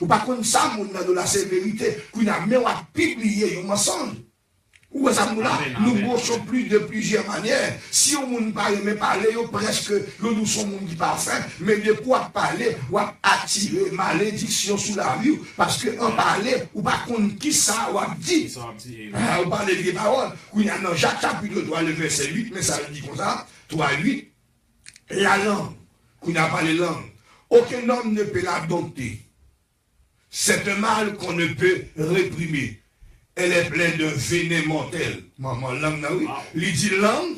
S2: ou par contre ça moun dans la sévérité qu'on a même à publier un mensonge ou ça nous marchons plus de plusieurs manières. Si on ne parle mais parler presque nous sommes monde qui parfait, mais de quoi parler ou attirer malédiction sur la vie parce que en parler ou pas contre qui ça ou dit on parle des paroles qu'on a dans Jacques chapitre 3 le verset 8 mais ça dit comme ça 3:8 la langue qu'on a parlé langue aucun homme ne peut la dompter. C'est un mal qu'on ne peut réprimer. Elle est pleine de venin mortel. Maman, langue, oui. Il dit langue,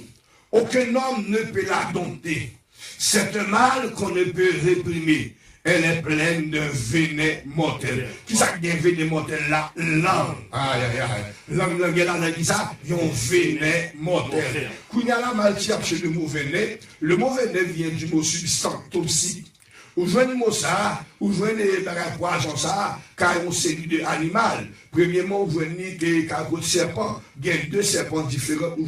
S2: aucun homme ne peut la dompter. C'est un mal qu'on ne peut réprimer. Elle est pleine de venin mortel. Qui ça qui a un venin mortel là? Langue. Aïe, aïe, aïe. Langue, là, qui ça? Il y a un venin mortel. Quand il y a la maladie chez le mot venin, le mot venin vient du mot substance toxique. Ou jouez le mot ça, ou jouez les poisons ça, car on série d'animal. Premièrement, vous venez que côté serpent, il y a deux serpents différents, vous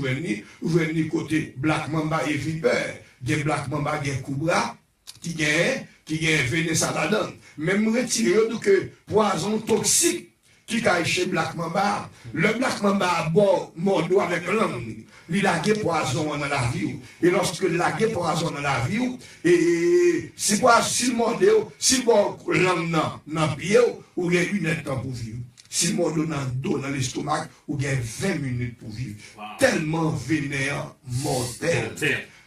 S2: venez côté black mamba et vipère. Il y a black mamba, il y a cobra, qui gagne Vénésa là-dedans. Même retiré que poison toxique qui a chez Black Mamba. Le Black Mamba a mordu avec l'angle. Il a gué poison dans la vie. Et lorsque il a gué poison dans la vie, et si le morde, si le langue dans le pied, ou il y a une heure pour vivre. Si le mord dans le dos, dans l'estomac, ou il y a 20 minutes pour vivre. Wow. Tellement vénère, mortel.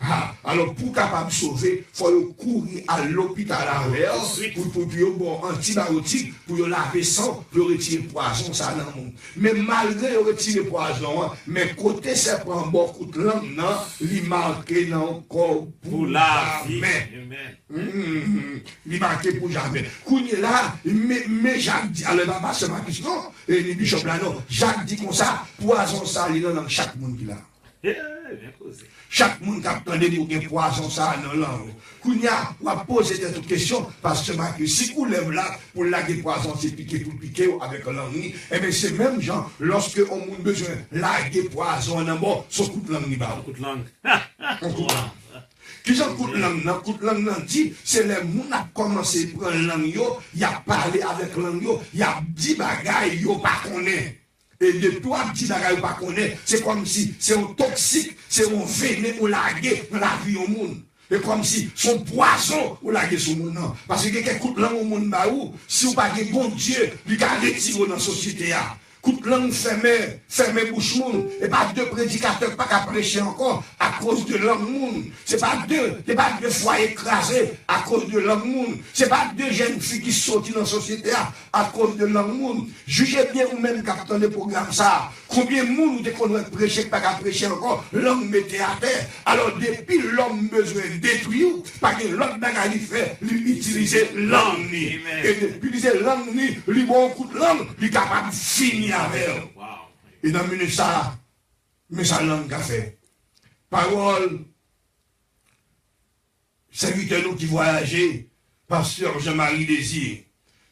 S2: Ah, alors, pour capable de sauver, il faut courir à l'hôpital à l'air pour bon antibiotique, pour laver sang, pour retirer poison, ça dans le monde. Mais malgré retirer poison, mais côté serpent, beaucoup de langue, il marque encore pour la vie. Il marque pour jamais. Kougne là, mais Jacques dit, alors, là-bas, c'est ma question, et les bichons là, non, Jacques dit comme ça, poison, ça, il est dans chaque monde qui l'a. Chaque monde qui a entendu pour qu'il y ait poison ça dans la langue. Kounia, on va poser des questions parce que si vous lève là pour laguer poison, c'est piquer pour piquer avec la langue, et bien c'est même gens, lorsque on a besoin de laguer poison dans bon, son coup de langue n'y va. Coup de langue. Qui sont coup de langue dit, c'est les gens qui ont commencé à prendre la langue, il a parlé avec la langue, il a dit bagaille, il n'a pas connaît. Et de toi, petit bagage pas connaît, c'est comme si c'est un toxique, c'est un véné ou lagué dans la vie au monde. Et comme si son poison ou lagué sur le monde. Parce que quelqu'un coûte langue au monde, si vous n'avez pas bon Dieu, il a retiré dans la société. Coup de langue fermé bouche monde. Et pas deux prédicateurs pas qu'à prêcher encore à cause de langue monde. C'est pas deux foyers écrasés à cause de langue monde. C'est pas deux jeunes filles qui sortent dans la société à cause de langue monde. Jugez bien vous-même quand vous le programme ça. Combien de monde vous qu'on prêcher pas qu'à prêcher encore, l'homme mettez à terre. Alors depuis l'homme besoin de détruire, pas que l'autre bagage fait, l'utiliser langue. Et depuis utiliser langue, lui bon coup de langue, lui capable de finir. Wow. Et dans le ça, mais sa langue a fait. Parole, serviteur nous qui voyageait, pasteur Jean-Marie Désir.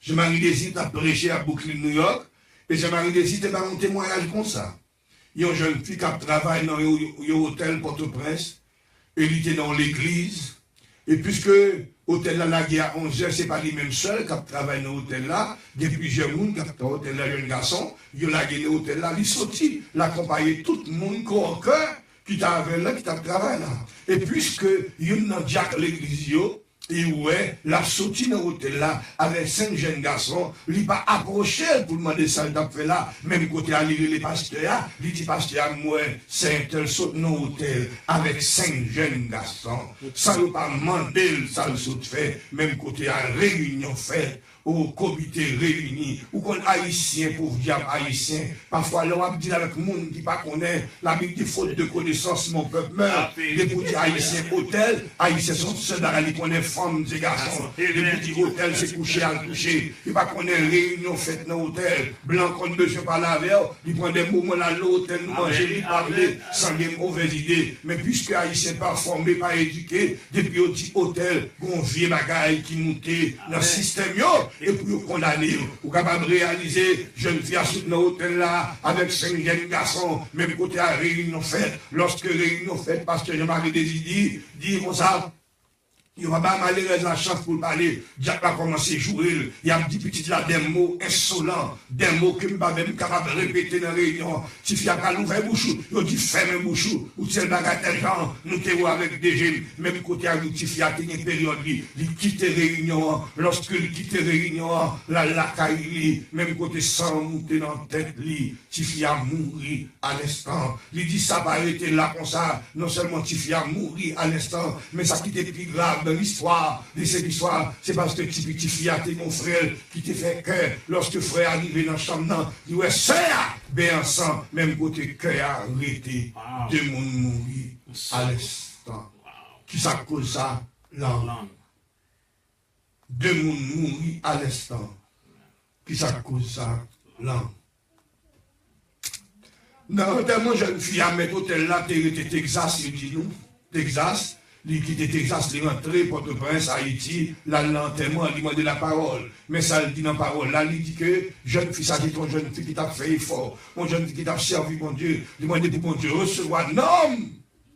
S2: Jean-Marie Désir a prêché à Brooklyn, New York, et Jean-Marie Désir a un témoignage comme ça. Il y a une jeune fille qui travaille dans un hôtel Port-au-Prince, et il était dans l'église, et puisque l'hôtel là, la guerre à 11h, ce n'est pas lui-même seul qui travaille dans l'hôtel là. Il y a plusieurs gens qui travaillent dans l'hôtel là, jeune garçon. Il y a la guerre dans l'hôtel là, il sorti, l'accompagner tout le monde qui a un cœur, qui travaille là, qui travaille là. Et puisque il y a un Jack l'église, et ouais, la sortie dans l'hôtel là, avec 5 jeunes garçons, il n'a pas approché pour demander ça, il a fait là, même côté à lire les pasteurs, il dit pasteur, moi, c'est un tel saute dans l'hôtel, avec 5 jeunes garçons, sans ne pas demander ça le saute fait, même côté à réunion fait, au comité réuni, ou qu'on haïtien, pauvre diable haïtien, parfois l'on a dit avec le monde qui ne connaît, la Bible dit faute de connaissance, mon peuple meurt, les petits haïtiens hôtel, haïtiens sont ceux qui connaissent femmes et garçons, les petits hôtels c'est couché à coucher, il ne connaît réunion faite dans l'hôtel, blanc qu'on ne besoin pas laver, il prend des moments dans l'hôtel, nous manger, il parler, sans des mauvaises idées, mais puisque haïtiens pas formés, pas éduqués, depuis au petit hôtel, on vieux bagaille qui montait dans le système, et pour condamner, ou capable de réaliser, jeune fille à soutenir l'hôtel là, avec 5 jeunes garçons, même côté à réunion faite, lorsque réunion faite, parce que Jean-Marie Désir dit comme ça, il va pas malheureusement la chance pour parler. Jack va commencer à jouer. Il y a dit petit là des mots insolents, des mots que je ne suis pas même capable de répéter dans la réunion. Si tu as ouvert bouche, il dit ferme bouche, ou tu es tel genre, nous te avec des jeunes, même côté à nous, tu as une période, il quitte réunion, lorsque il quitte réunion, la caille, même côté sans monter dans la tête, tu as mourir à l'instant. Il dit ça va arrêter là comme ça, non seulement tu as mourir à l'instant, mais ça qui est plus grave. Dans l'histoire de cette histoire, c'est parce que petit fiat et mon frère qui te fait cœur, lorsque frère arrivé dans la chambre, il dit ouais, c'est bien ensemble, même côté cœur arrêté, deux mondes mourir à l'instant. Qui ça cause ça? Langue. Deux mondes mourir à l'instant. Qui ça cause ça? Langue. Non, tellement jeune fille à mettre hôtel là, Texas, il dit nous, Texas. Il quitte Texas, il rentre, Port-au-Prince, Haïti, là, l'enterrement, il demande la parole. Mais ça, il dit dans la parole, là, il dit que, jeune fille, ça dit ton jeune fille qui t'a fait effort, mon jeune fille qui t'a servi, mon Dieu, demandez pour mon Dieu, recevoir, non!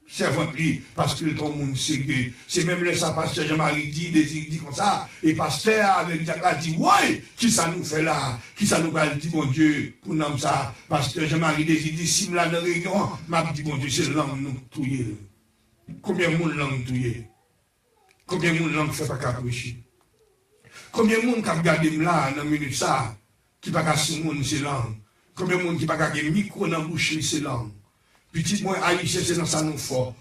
S2: servante li, parce que ton monde c'est même le ça pasteur Jean-Marie dit comme ça, et pasteur avec Jacques a dit, ouais, qui ça nous fait là, qui ça nous va dire, mon Dieu, pour nous ça, pasteur Jean-Marie dit, si nous là dans la réunion, m'a dit, mon Dieu, c'est langue nous touiller. Combien de monde langue touiller? Combien de monde langue fait pas qu'à prêcher? Combien de monde qui a regardé là, dans la minute ça, qui pas qu'à sous monde c'est langue? Combien de monde qui pas qu'à micro dans la bouche c'est langue? Petit moi, haïtien, c'est dans ça nous fort.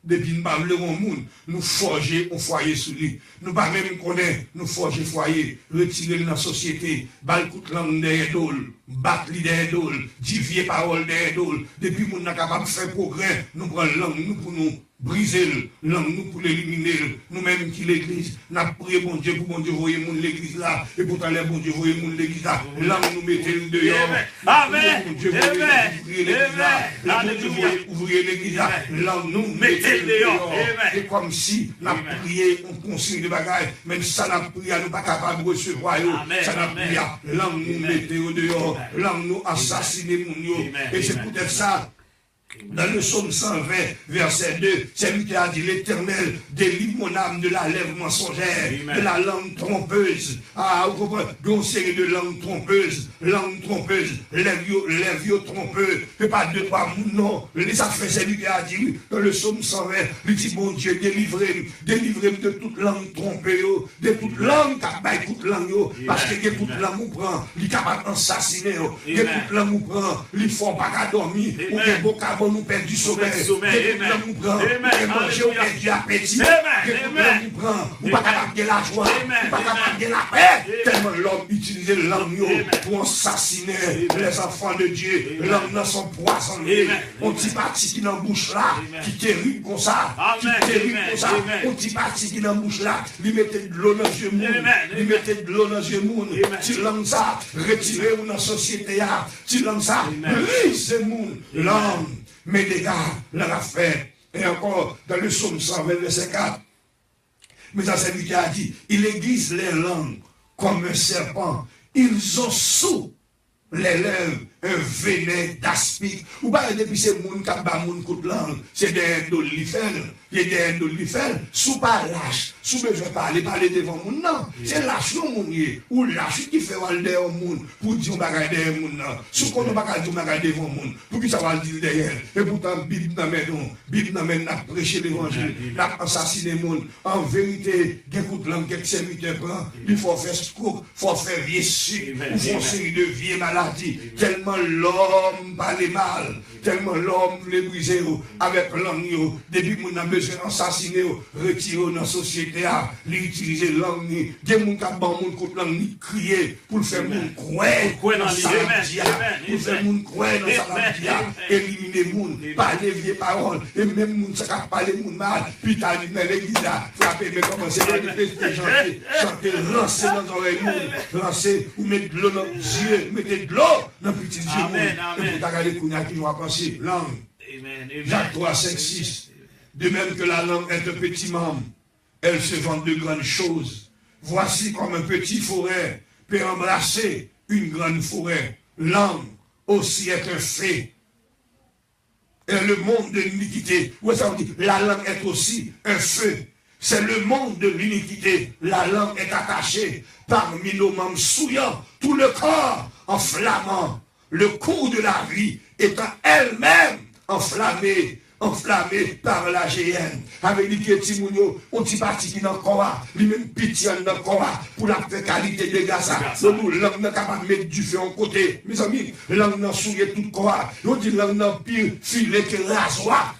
S2: Depuis nous parlons au monde, nous forger un foyer sous lui. Nous pas même connaître, nous forger foyer, retirer dans la société, bal coup de langue derrière d'ol, battre li derrière d'ol, divier parole derrière d'ol. Depuis nous sommes capables de faire progrès, nous prenons langue, nous pour nous briser langue, nous pour l'éliminer. Nous-mêmes qui l'église, nous avons prié bon Dieu pour bon Dieu voyer mon l'église là, et pourtant les bon Dieu voyer mon l'église là. Langue nous mettez le dehors.
S1: Amen.
S2: Bon Dieu voyer l'église là. Ouvrir l'église là. Langue nous mettez le dehors. C'est comme si nous avons prié, on consigne de bagages, même ça n'a prié, nous pas capable de recevoir. Ça n'a prié, langue nous mettez au dehors. Langue nous assassiner mon yo. Et c'est peut-être ça. Dans le psaume 120, verset 2, c'est lui qui a dit l'Éternel délivre mon âme de la lèvre mensongère, de la langue trompeuse. Ah, vous comprenez? D'une série de langues trompeuses, lèvres trompeuses, et pas deux, trois mots, non. Les affaires, c'est lui qui a dit, dans le psaume 120, lui dit, mon Dieu, délivrez-moi de toute langue trompée, de toute langue, toute langue, parce que toute langue vous prend, il est capable d'assassiner, toute langue vous prend, il ne faut pas dormir, ou bien beaucoup nous perd du sommeil, nous prend, manger, on perd du appétit, nous prend, ou pas capable de la joie, ou pas capable de la paix, tellement l'homme utilise langue pour assassiner les enfants de Dieu, langue dans son poison, on dit parti qui dans la bouche là, qui terrible comme ça, on dit parti qui dans la bouche là, lui mettez de l'eau dans les yeux, lui mettez de l'eau dans les yeux, tu langue ça, retirez-vous dans la société, tu langue ça, brise le langue. Mais les gars, la fait. Et encore, dans le psaume 120, verset 4, mais ça c'est lui qui a dit, il aiguise les langues comme un serpent. Ils ont sous les lèvres un venin d'aspic. Ou pas depuis c'est moun qui bat moun coup de langue, c'est des dolifères, il y a des dolifères, sous pas lâche, sous besoin parler devant moun, non. C'est lâche non moun ou lâche qui fait mal derrière moun, pour dire on va regarder derrière moun, non. Sous qu'on ne va pas dire on va regarder devant moun, pour qui ça va dire derrière. Et pourtant, Bible n'amène n'a prêché l'évangile, n'a assassiné moun. En vérité, des coups de langue, quelques serviteurs prend, il faut faire scoop, il faut faire vieux sucre, il faut une série de vieilles maladies, tellement l'homme parle mal, tellement l'homme voulait briser avec langue, depuis qu'on a besoin d'assassiner, retirer dans la société, l'utiliser langue, des gens qui ont contre langue, crier pour faire moun croire dans sa langue, pour faire moun croire dans sa langue, éliminer moun, parler vieilles paroles, et même moun qui parle moun mal, puis t'as dit dans l'église, frapper, mais commencer à chanter, lancer dans les oreilles moun, lancer, ou mettre de l'eau dans les yeux, mettez de l'eau dans le petit yeux. Et vous regardez qui nous a pensé, langue. Jacques 3, 5, 6. De même que la langue est un petit membre, elle se vante de grandes choses. Voici comme un petit forêt peut embrasser une grande forêt. Langue aussi est un fait. Et le monde de l'iniquité. Où ça veut dire? La langue est aussi un feu. C'est le monde de l'iniquité. La langue est attachée parmi nos membres souillants, tout le corps enflammant. Le cours de la vie étant elle-même enflammée par la géhenne. Avec les Timounio, on dit parti qui dans le corps, lui-même pitié dans le corps, pour la qualité de gaz. Nous, l'homme n'est capable de mettre du feu en côté. Mes amis, l'homme n'a souillé tout le corps. On dit l'homme n'a pire filet que rasoir.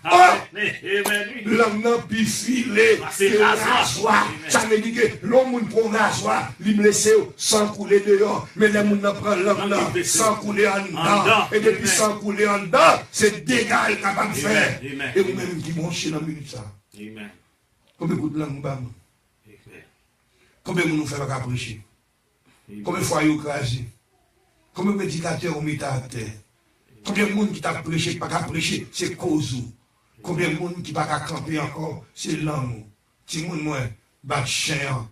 S2: L'homme n'a pire filet que rasoir. Ça veut dire que l'homme prend rasoir, lui me laisse sans couler dehors. Mais l'homme n'a prend l'homme sans couler en dedans. Et depuis sans couler en dedans, c'est dégâts capable de faire. Et vous-même qui branchez dans la minute ça. Combien de langue nous avons? Combien de nous fait pas prêcher? Combien de fois vous crasez? Combien de prédicateurs ont mis à terre? Combien de monde qui t'a prêché, pas qu'à prêcher, c'est cause. Combien de monde qui pas qu'à camper encore, c'est langue. Si monde moi, bat chien.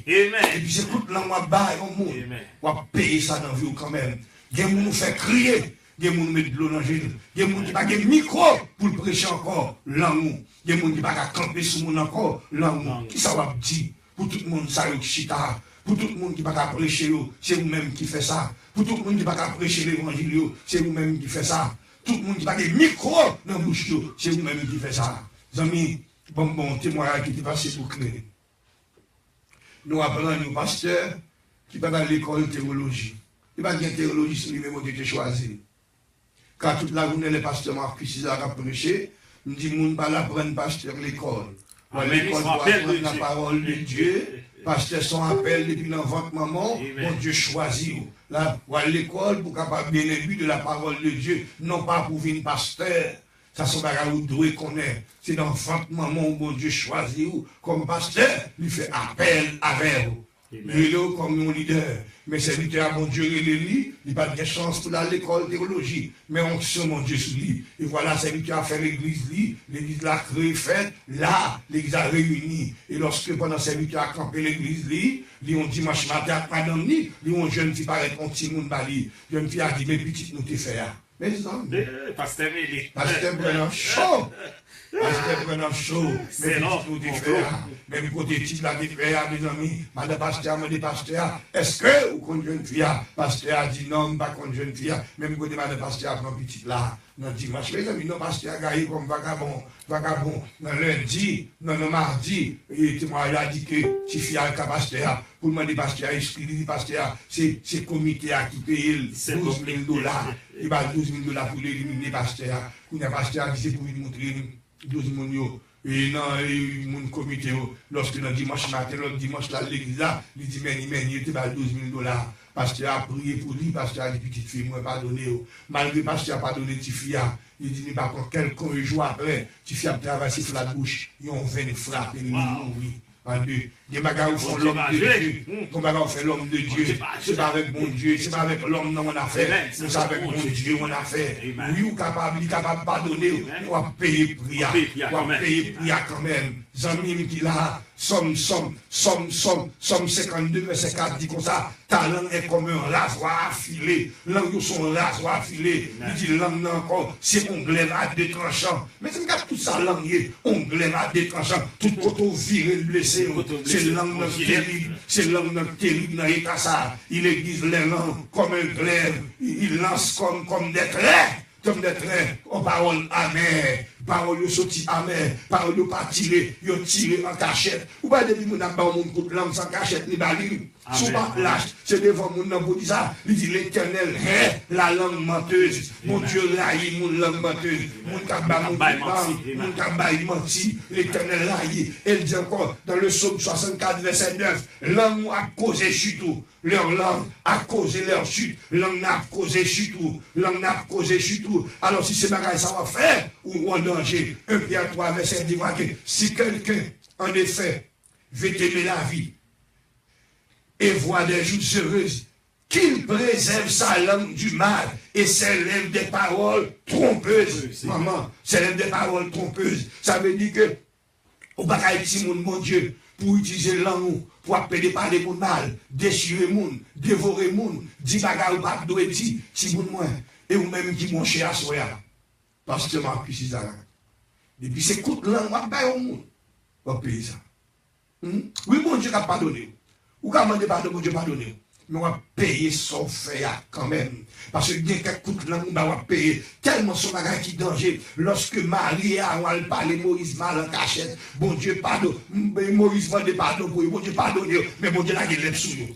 S2: Et puis c'est toute langue, on va bailler au monde. On va payer ça dans la vie quand même. Il y a des gens qui nous fait crier. Il y a des gens qui mettent de l'eau dans le gel. Il y a des gens qui n'ont pas de micro pour prêcher encore l'amour. Il y a des gens qui n'ont pas de camper sur le monde encore l'amour. Qui ça va dire pour tout le monde, ça y est, chita. Pour tout le monde qui n'a pas de prêcher, c'est vous-même qui fait ça. Pour tout le monde qui n'a pas de prêcher l'évangile, c'est vous-même qui fait ça. Tout le monde qui n'a pas de micro dans la bouche, c'est vous-même qui fait ça. Amis, bon témoignage qui est passé pour créer. Nous apprenons un pasteur qui va dans l'école de théologie. Il va dire théologie sur lui-même qui a été choisi. Car toute la journée, les pasteurs Marcus Isaac a prêché, nous disons, nous ne pas l'apprendre pasteur l'école. L'école doit apprendre la parole de Dieu. Pasteur, son appel depuis l'enfant maman, bon Dieu choisit. Là, l'école pour capable bien élever de la parole de Dieu, non pas pour venir pasteur. Ça, c'est ce que vous devez connaître. C'est dans l'enfant maman, bon Dieu choisit comme pasteur, lui fait appel avec vous. Il est comme mon leader. Mais c'est lui qui a mon Dieu, il n'a pas de chance pour aller à l'école de théologie. Mais on sait mon Dieu sur lui. Et voilà, c'est lui qui a fait l'église, l'église l'a créé, faite, là, l'église a réuni. Et lorsque pendant c'est lui qui a campé l'église, on dimanche matin, madame, on jeune fille paraît un petit monde bali. Jeune fille a dit, mais petite, nous t'es fait. Mais non.
S1: Pasteur Mélie.
S2: Pasteur Brennan chaud. Pasteur Brennan chaud. Mais petite, nous t'es fait. Même côté titre, la vie fait, mes amis. Madame Pasteur m'a dit, Pasteur, est-ce que vous comptez jeune fille? Pasteur a dit, non, pas contre jeune fille. Même côté Madame Pasteur prend petite là. Non, dimanche, mes amis, non, Pasteur a gagné comme vagabond. Non, lundi, non, mardi, et moi, il a dit que si fille a un Pasteur, pour demander Pasteur, il dit Pasteur, c'est comité qui paye $12,000. Il va $12,000 pour l'éliminer Pasteur. Il y a Pasteur qui c'est pour lui montrer 12 000 et non, mon comité, lorsque le dimanche matin, le dimanche, là, l'église là, il dit, mais il était $12,000. Pasteur a prié pour lui, pasteur a dit, petite fille, moi, pardonnez. Malgré pasteur a pardonné, petite fille, il dit, mais par contre, quelques jours après, petite fille a traversé la bouche, ils ont fait une frappe, et ils ont oui. Des bagages où font l'homme de Dieu. Comme bagages fait l'homme de Dieu. C'est pas avec mon Dieu, c'est pas avec l'homme non on a fait. C'est avec mon Dieu on a fait. Oui, ou capable, il est capable de pardonner. On va payer prière. On va payer prière quand même. Zami qui là, Somme 52, verset 4 dit comme ça, ta langue est comme un rasoir affilé. Langue sont rasoir affilé. Il dit langue encore, c'est onglet à deux tranchants. Mais c'est comme tout ça langue, onglet à deux tranchants. Tout côté viré, blessé. C'est langue terrible. C'est langue terrible dans l'état ça. Il aiguise les langues comme un glaive. Il lance comme des traits. Comme des traits, aux paroles amères, paroles sorties amères, paroles pas tirées, ils tiré en cachette. Ou pas depuis mon abba, mon coup de langue sans cachette, ni baline. Souvent lâche, c'est devant mon nom pour dire ça. Il dit l'éternel est la langue menteuse. Mon Dieu raille mon langue menteuse. Mon cabba, mon cabba, il mentit. L'éternel raille. Elle dit encore dans le psaume 64, verset 9, langue a causé chutou. Leur langue a causé leur chute. Langue n'a causé chutou. Langue n'a causé chutou. Alors si c'est bagaille, ça va faire ou en danger. 1 Pierre 3, verset 10, que si quelqu'un, en effet, veut aimer la vie, et voit des jours heureuses, qu'il préserve sa langue du mal et s'élève des paroles trompeuses. Maman, s'élève des paroles trompeuses. Ça veut dire que, au bagaille de mon Dieu, pour utiliser langue, pour appeler par des mots mal, déchirer moun, dévorer moun, dire bagaille ou pas de dire, si moun moins, et ou même qui mon cher à soya. Parce que ma puissance là. Depuis c'est coup de langue, on va au monde. On va payer ça. Oui, mon Dieu a pardonné. Ou quand on demande pardon, Dieu pardonne. Mais on va payer son fait quand même. Parce que bien qu'un coup de langue, on va payer tellement son bagage qui danger. Lorsque Marie a parlé Moïse mal en cachette, bon Dieu pardonne. Moïse va demander pardon pour lui, bon Dieu pardonne. Mais bon Dieu l'a gueule sous lui.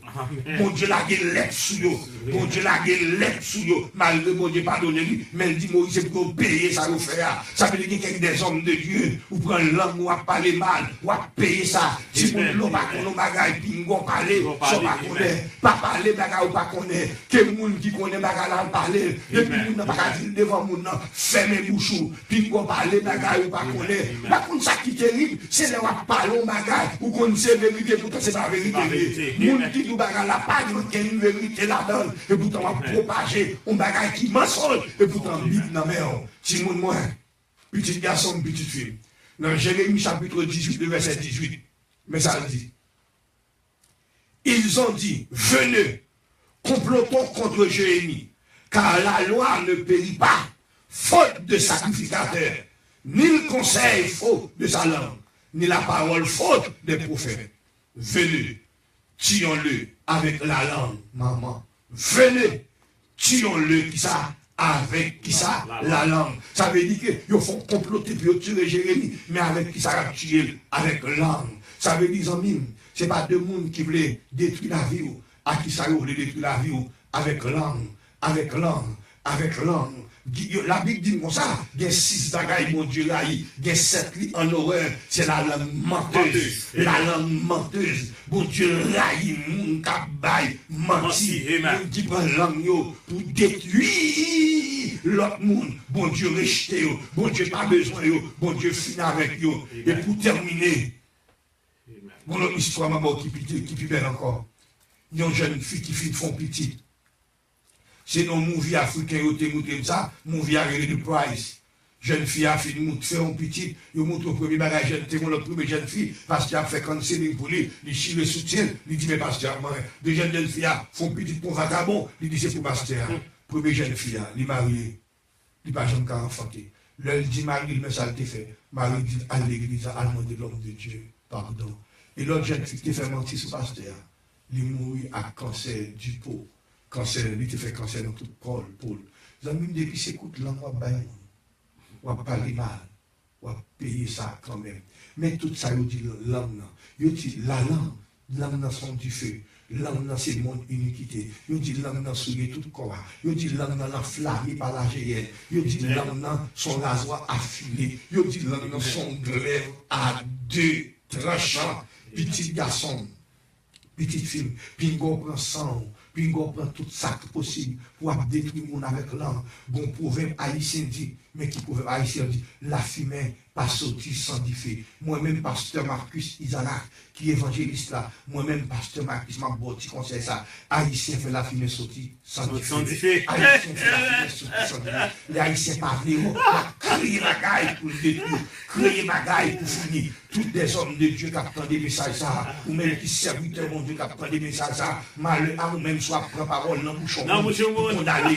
S2: Bon Dieu l'a gueule sous lui. Bon Dieu l'a gueule sous lui. Malgré bon Dieu pardonne lui. Mais il dit Moïse, c'est pour payer ça, vous faire. Ça veut dire qu'il y a des hommes de Dieu, ou prendre langue, ou à parler mal, ou à payer ça. Si vous ne l'avez pas qu'on bagage, puis on parler, ça va connaître. Pas parler bagage ou pas connaître. Que moun qui connaît bagage là parler. Et puis moun n'a pas dire devant moun nan, fermez bouchou. Puis on parler bagage ou pas connaître. Pas contre ça qui est terrible, c'est là où parler bagage ou qu'on sait vérité, pourtant c'est pas vérité. Moun qui dit bagage là pas qu'il y a une vérité là-dedans. Et pourtant on va propager un bagage qui mensonge. Et pourtant Bible nan men. Si moun moins, petit garçon, petite fille. Dans Jérémie chapitre 18, le verset 18. Mais ça dit. Ils ont dit, venez, complotons contre Jérémie, car la loi ne périt pas, faute de sacrificateur, ni le conseil faute de sa langue, ni la parole faute des prophètes. Venez, tuons-le avec la langue, maman. Venez, tuons-le, qui ça? Avec qui ça? La langue. Ça veut dire qu'ils font comploter puis ils tuer Jérémie, mais avec qui ça va tuer? Avec la langue. Ça veut dire, amis, ce n'est pas deux mondes qui voulaient détruire la vie, à qui ça voulait détruire la vie, avec langue, avec langue, avec langue. La Bible dit comme ça, il y a 6 bagailles, mon Dieu, là, il y a 7 lits en horreur, c'est la langue menteuse, la langue menteuse. Bon Dieu, là, il y menti, qui prend la langue pour détruire l'autre monde. Bon Dieu, rejeté, bon Dieu, pas besoin, bon Dieu, finit avec eux. Et pour terminer, mon autre histoire, maman, qui est belle encore. Il y a une jeune fille qui fait font petit. C'est dans mon vie africain, ça, mon vie arrivé de Price. Jeune fille a fait un petit, il montre au premier bagage, le premier jeune fille, parce qu'il a fait counseling pour lui, il chie le soutien, il dit, mais pasteur, deux jeunes filles font petit pour vagabond, il dit, c'est pour pasteur. Premier jeune fille, il est marié, il n'est pas jamais enfanté. L'un dit, Marie, le message t'est fait. Marie dit, à l'église, à demander l'homme de Dieu, pardon. Et l'autre jeune fille qui fait mentir sur pasteur, il mourit à cancer du peau. Cancer, il te fait cancer dans tout le corps, Paul. Les amis, depuis s'écoute, là, on va parler mal, on va payer ça quand même. Mais tout ça, il dit l'âme, il dit la langue sont du feu, l'âme c'est mon iniquité, il dit l'âme souillé tout le corps, il dit l'âme enflammé par la géhenne, il dit l'âme son rasoir affilé, il dit l'âme son glaive à 2 tranchants, petit garçon, petite fille, pingo prend sang. Puis on prend tout ça possible pour détruire le monde avec l'âme. Bon proverbe haïtien dit, mais qui proverbe haïtien dit, la fumée pas sortie sans diffé. Moi-même, pasteur Marcus Isaac, qui est évangéliste là, moi-même, pasteur Marcus, m'a bâti conseil ça. Haïtien fait la fumée sortie sans diffé. Haïtien fait la fumée sortie sans diffé. Les Haïtiens parlent, crier ma gaille pour le détruire, crier ma gaille pour finir. Tous des hommes de Dieu qui attendent des messages ça, ou même qui serviteurs de Dieu qui attendent des messages ça, malheur à nous-mêmes soit prendre parole dans le bouchon. Pour condamner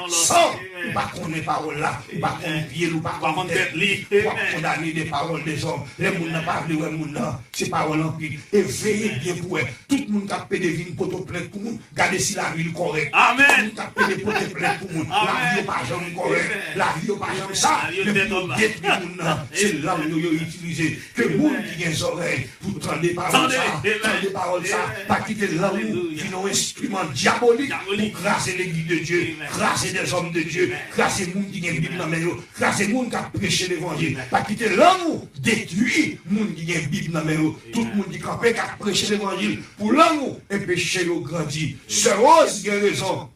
S2: sans, ou pas connaître parole là, ou pas connaître pied, ou pas connaître tête, pour condamner des paroles des hommes. Les gens n'ont pas parlé, les gens c'est parole en pile. Et veillez bien pour eux. Tout le monde qui a fait des vignes pour te plaindre pour nous, gardez si la vie est correcte. Amen. Tout le monde qui a fait des potes de plaindre pour nous, la vie n'est pas jamais correcte. La vie n'est pas jamais ça. Mais pour détruire le monde, c'est là où nous avons utilisé. Que le monde qui a des oreilles pour entendre des paroles ça, entendre des paroles ça, pas quitter l'amour qui ont un instrument diabolique pour crasser l'église de Dieu, crasser des hommes de Dieu, crasser les gens qui ont une Bible dans les mains, crasser les gens qui ont prêché l'évangile, pas quitter l'amour, détruire les gens qui ont une Bible dans les mains, tout le monde qui a prêché l'évangile pour l'amour et péché le grandit. C'est Rose qui a raison.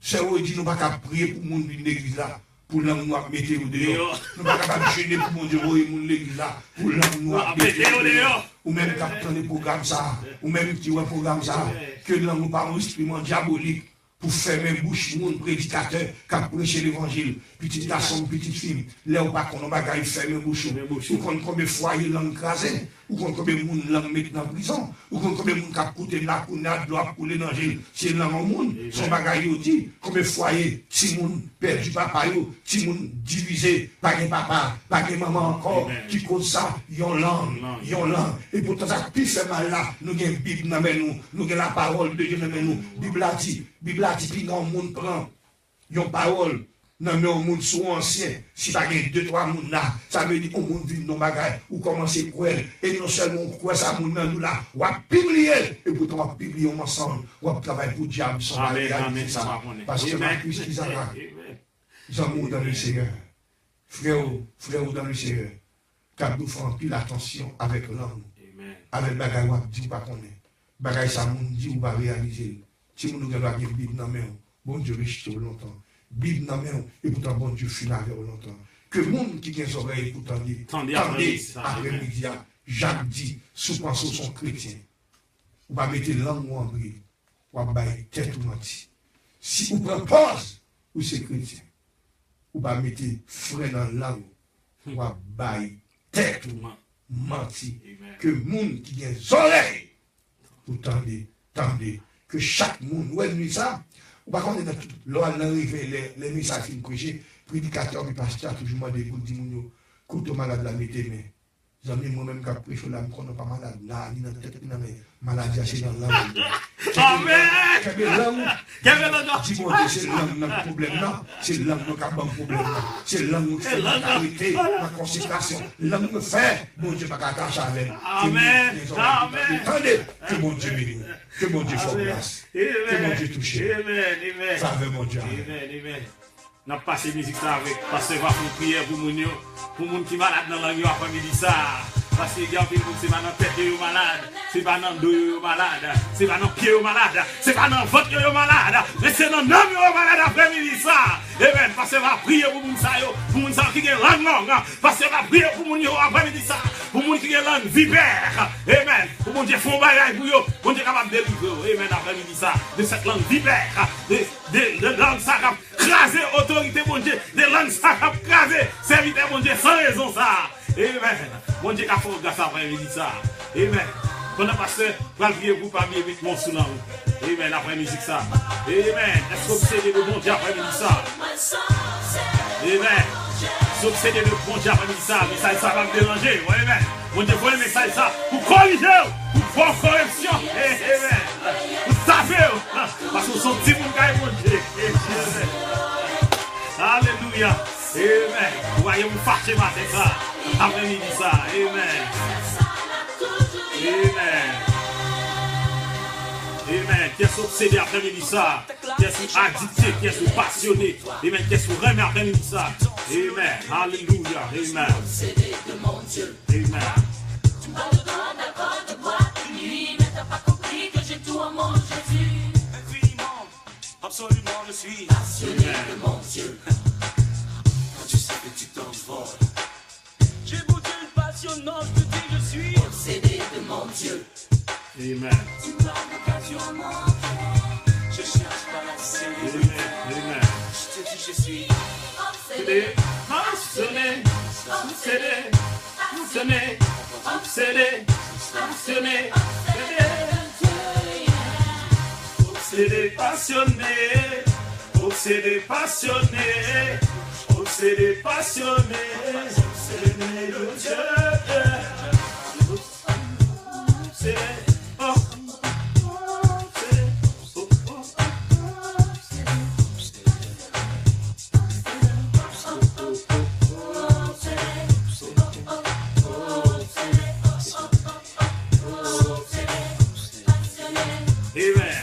S2: C'est Rose dit nous ne pouvons pas prier pour les gens de l'église là. Pour l'amour noir mettre au dehors. Nous ne pouvons pas gêner pour mon Dieu, l'église là. Pour l'amour noir mettre au dehors. Ou même capter des programmes ça. Ou même qui voit programme ça. Que l'amour pas un instrument diabolique. Pour fermer bouche, mon prédicateur qui a prêché l'évangile. Petite garçon, petite fille. Là où pas qu'on a bagaille fermer bouche. Ou qu'on combien de foyers l'ont écrasé. Ou qu'on combien de monde l'ont mis dans la prison. Ou qu'on combien de monde qui a coûté de la cournade, doit couler dans le gel. C'est là au monde. Son bagaille aussi. Combien de foyers, si monde perdu papa, si monde divisé, pas de papa, pas de maman encore, qui cause ça, yon langue. Et pourtant ça plus fait mal là. Nous avons une Bible dans nous. Nous avons la parole de Dieu dans nous. Bible a dit, puis dans le monde prend. Yon parole. Non, mais au monde soit ancien, si tu as 2-3 monde là, ça veut dire qu'on monde vit dans bagaille, ou commencer à croire, et non seulement on croit ça, monde nous là, on va publier, et pourtant on va publier ensemble, on va travailler pour le diable, sans réaliser ça. Parce que Marcus Isaac, ils ont dans le Seigneur, frère dans le Seigneur, car nous faisons pile attention avec l'homme, avec bagaille, on dit pas qu'on est, bagaille ça, on dit ou pas réaliser, si nous avons la Bible dans la main, bon Dieu reste longtemps. Bible dans la main, et pourtant bon Dieu finit avec longtemps. Que le monde qui a des oreilles pour tendez après-midi, Jacques dit, sous pensée son chrétien, ou va mettre langue en brille, ou va bailler tête ou menti. Si vous prenez pause, ou c'est chrétien, ou va mettre frein dans la langue, ou va bailler tête ou menti. Que le monde qui a des oreilles pour tendez, que chaque monde, ouais, nous ça, Par contre, l'on arrive, les messages qui prêchent, prédicateur, mais pasteur, toujours demandé pour dire, écoute, malade la mettez, mais. J'aime moi-même qui prêche là, je ne suis pas malade. Là, il y a une tête, maladie, c'est dans la langue.
S1: Amen!
S2: Quel est langue?
S1: Quel est le
S2: Dis-moi que c'est langue dans le problème là. C'est langue qui a un problème là. C'est langue qui fait la carité, la consécration. Langue me fait, mon Dieu, pas qu'à cacher avec.
S1: Amen! Amen!
S2: Attendez, que mon Dieu bénisse. Que mon Dieu fasse grâce. Que mon Dieu touche.
S1: Amen, amen.
S2: Faveur mon Dieu.
S1: Amen, amen. N'a pas passé musique ça avec parce que va faire prière pour mon yo, pour mon qui malade dans la langue après midi ça. Parce que gars puis c'est pas dans tête yo malade, c'est pas dans dos yo malade, c'est pas dans pied yo malade, c'est pas dans ventre yo malade, mais c'est dans nom yo malade après midi ça. Amen. Parce que va prier pour mon ça yo, pour mon ça qui est langue longue, parce que va prier pour mon yo après midi ça, pour mon qui est langue vipère. Amen. Pour mon Dieu font bagaille pour yo, mon Dieu capable de délivrer. Amen après midi ça, de cette langue vipère, de langue ça craser autorité mon Dieu, des langues ça craser serviteur mon Dieu sans raison ça. Amen. Mon Dieu a fait grâce après midi ça. Amen. Pendant pasteur va prier pour pas bien vite mon sous là. Amen après musique ça. Amen. Est-ce que vous obsédez le bon Dieu après midi ça? Amen. Si vous obsédez le bon Dieu après midi ça, mais ça va me déranger. Amen. Mon Dieu voit le message ça pour corriger, pour faire correction. Amen. Vous savez, parce que son petit monde mon Dieu. Alléluia. Amen. Vous voyez, vous fâchez matin ça. Après-midi ça. Amen. Amen. Amen. Qui est obsédé après-midi ça? Qui est addicté? Qui est passionné? Amen. Qui est remis après-midi ça? Amen. Alléluia. Amen. Amen.
S5: Tu parles de drogue, d'alcool, de boîte, de nuit, mais t'as pas compris que j'ai tout en mon Jésus.
S3: Infiniment, absolument, je suis
S5: Passionné de mon Dieu.
S3: quand tu sais que tu t'envoles. J'ai goûté une passionnante, je te dis, je suis
S5: Obsédé de mon Dieu.
S1: Amen.
S5: Tu parles d'occasion manquée.
S3: je cherche pas la série.
S1: Amen.
S3: Je te dis, je suis
S5: Obsédé,
S1: Passionné. Obsédé. Passionné. Obsédé. Passionné. Obsédé, passionné. Obsédé, passionné. Obsédé, passionné. Obsédé de Dieu. Obsédé. Oh. Amen.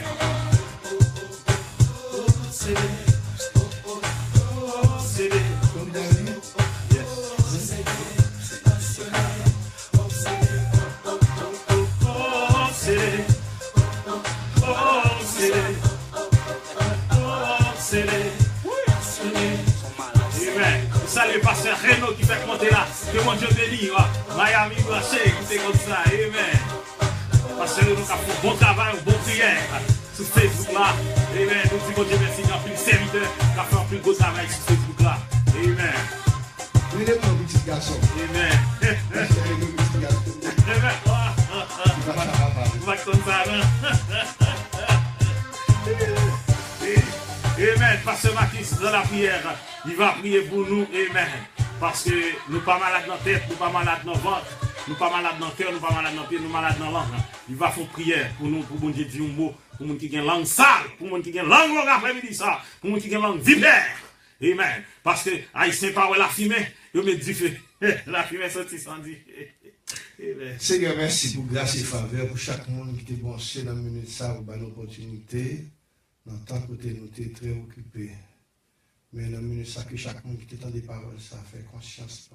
S2: Comme David,
S1: Salut pasteur Renaud qui fait monter là. Que mon Dieu délivre. Miami branché, écoutez comme ça. Amen. Pasteur Renaud qui a fait un bon travail, une bonne prière sur Facebook là. Amen. Nous disons mon Dieu merci, il y a plus de serviteurs qui a fait un plus gros travail sur Facebook là. Amen.
S2: il est mon petit garçon.
S1: Amen.
S2: Il est mon petit garçon.
S1: Amen.
S2: Il va pas parler.
S1: Vous va comme ça, non? Amen. Pasteur Mathis, dans la prière, il va prier pour nous. Amen. Parce que nous pas malades dans la tête, nous pas malades dans le ventre, nous pas malades dans le cœur, nous pas malades dans le pied, nous malades dans la langue. Il va faire prière pour nous, pour bon Dieu dire un mot, pour nous qui ont langue sale, pour nous qui ont langue longue après-midi ça, pour nous qui ont langue vipère. Amen. Parce que Haïtien parle la fumée, il met du feu. La fumée sortit sans dire. Amen.
S2: Seigneur, merci pour grâce et faveur pour chaque monde qui était branché dans le minute ça, pour une opportunité. Dans tant que nous étions très occupés. Mais dans le minute ça, que chaque monde qui était dans des paroles, ça fait conscience.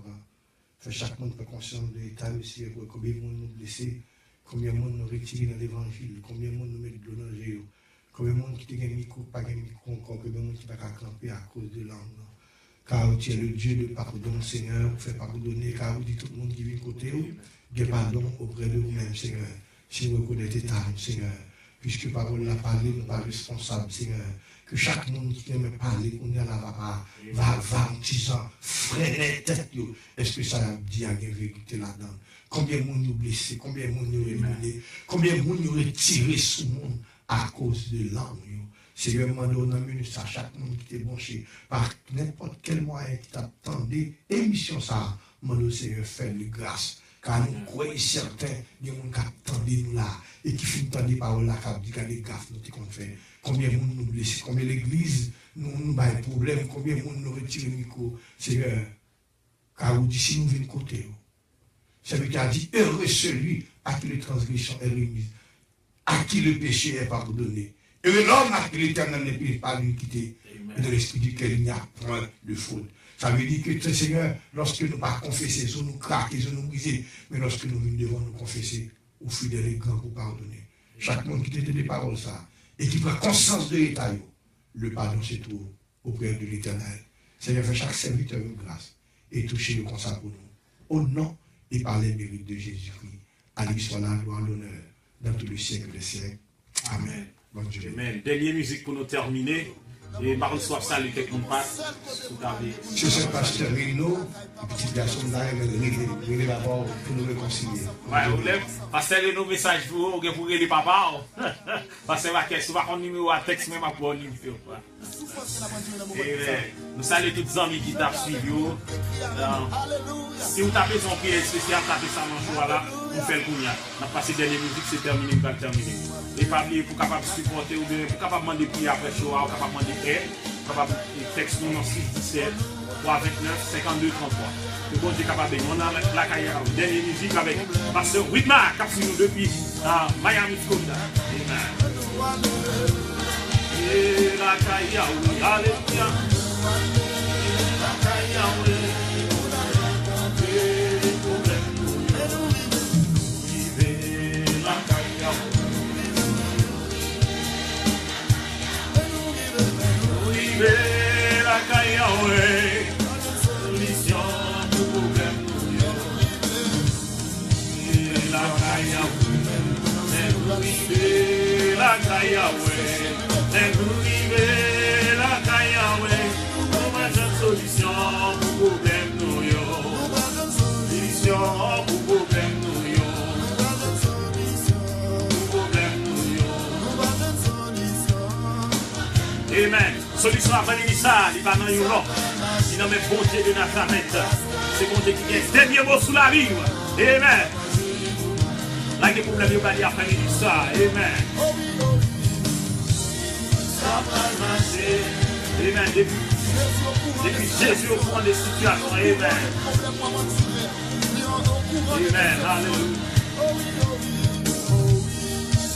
S2: Fait chaque monde prend conscience de l'état aussi, combien de monde nous blessés, combien de monde nous retirés dans l'évangile, combien de monde nous met de l'eau dans le jeu, combien de monde qui a un micro, pas un micro encore, combien de monde qui va camper à cause de langue. Car tu es le Dieu de pardon, Seigneur, vous faites pardonner, car vous dites tout le monde qui vient côté vous, de pardon auprès de vous-même, Seigneur. Si vous reconnaissez ta Seigneur, puisque parole l'a parlé, nous pas responsables, Seigneur. Que chaque monde qui aime parler, on y a la va en disant, freiner tête, est-ce que ça a dit à la vérité là-dedans? Combien de monde nous blessé, combien de monde nous éliminé, combien de monde nous retiré sous le monde à cause de l'âme. Seigneur, demande dans minute ça, chaque monde qui est branché par n'importe quel moyen qui t'attendait, émission ça, demande Seigneur, fais le grâce. Car nous croyons certains, des gens qui attendent nous là, et qui finissent par des paroles là, qui disent les gaffes nous qu'on fait. Combien de monde nous blessent, combien l'église nous a des problèmes, combien de monde nous retire le micro. Seigneur, car vous dites si nous venons côté. Celui qui a dit, heureux celui à qui les transgressions est remise, à qui le péché est pardonné. Et l'homme à qui l'Éternel ne peut pas l'iniquité, et de l'esprit duquel il n'y a point de faute. Ça veut dire que, Seigneur, lorsque nous ne pas confesser, nous nous craquer, nous nous briser, mais lorsque nous devons nous confesser, au fidèle et grand pour pardonner. Chaque monde qui te dit des paroles ça, et qui prend conscience de l'état, le pardon se trouve auprès de l'Éternel. Seigneur, fais chaque serviteur une grâce, et touchez le constat pour nous. Au nom et par les mérites de Jésus-Christ, à lui soit la gloire, l'honneur, dans tout le siècle des siècles. Amen. Bonne journée.
S1: Amen. Dernière musique pour nous terminer. Et par le soir, salut quelqu'un passe.
S2: C'est ce pasteur Rino, petit garçon il est d'abord pour nous réconcilier.
S1: Ouais, vous lève, passez nos messages pour vous, pour les papas. Passez ma question, va prendre numéro à texte, même à pour numéro. Nous saluons tous les amis qui t'ont suivi. Si vous tapez son prière spécial, tapez ça dans le choix là, vous faites le cognac. On a passé dernière musique, c'est terminé, on va terminer. Et pas oublier pour capable supporter ou bien pour capable demander prière après le choix, ou capable demander aide, capable texte nous dans 617 329 52 33. Le bon Dieu capable de on a la carrière, dernière musique avec Pasteur Whitmar, qui a suivi nous depuis Miami, Florida. Amen. Et la carrière, alléluia. La carrière, la caille away, solution pour problème la caille away, la caille away, la caille away, solution pour problème solution pour problème Amen. Solution à venir ça, il va dans une rock. Il n'a même bon Dieu de Nazareth. C'est bon Dieu qui est dernier mot sous la vie. Amen. Là, il y a des problèmes, il va dire après ça. Amen. Ça va marcher. Amen. Depuis Jésus au courant des situations. Amen. Amen. Alléluia.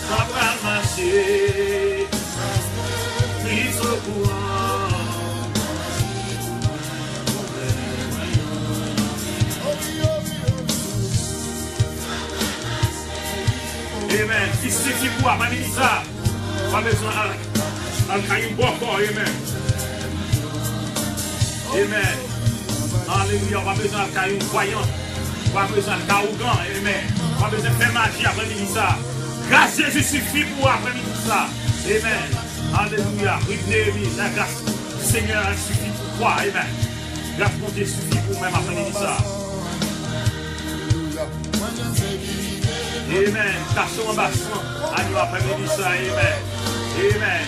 S1: Ça va marcher. Prise au courant. Amen. Il suffit pour amener ça. Pas besoin de caillou beaucoup. Amen. Amen. Alléluia. Pas besoin de caillou voyant. Pas besoin de caillou grand. Amen. Pas besoin de faire magie après ça. Grâce Jésus suffit pour après ça. Amen. Alléluia. La grâce du Seigneur suffit pour toi. Amen. Grâce pour Dieu suffit pour même après ça. Amen. Cachons en basson. À nous après ça. Amen. Amen.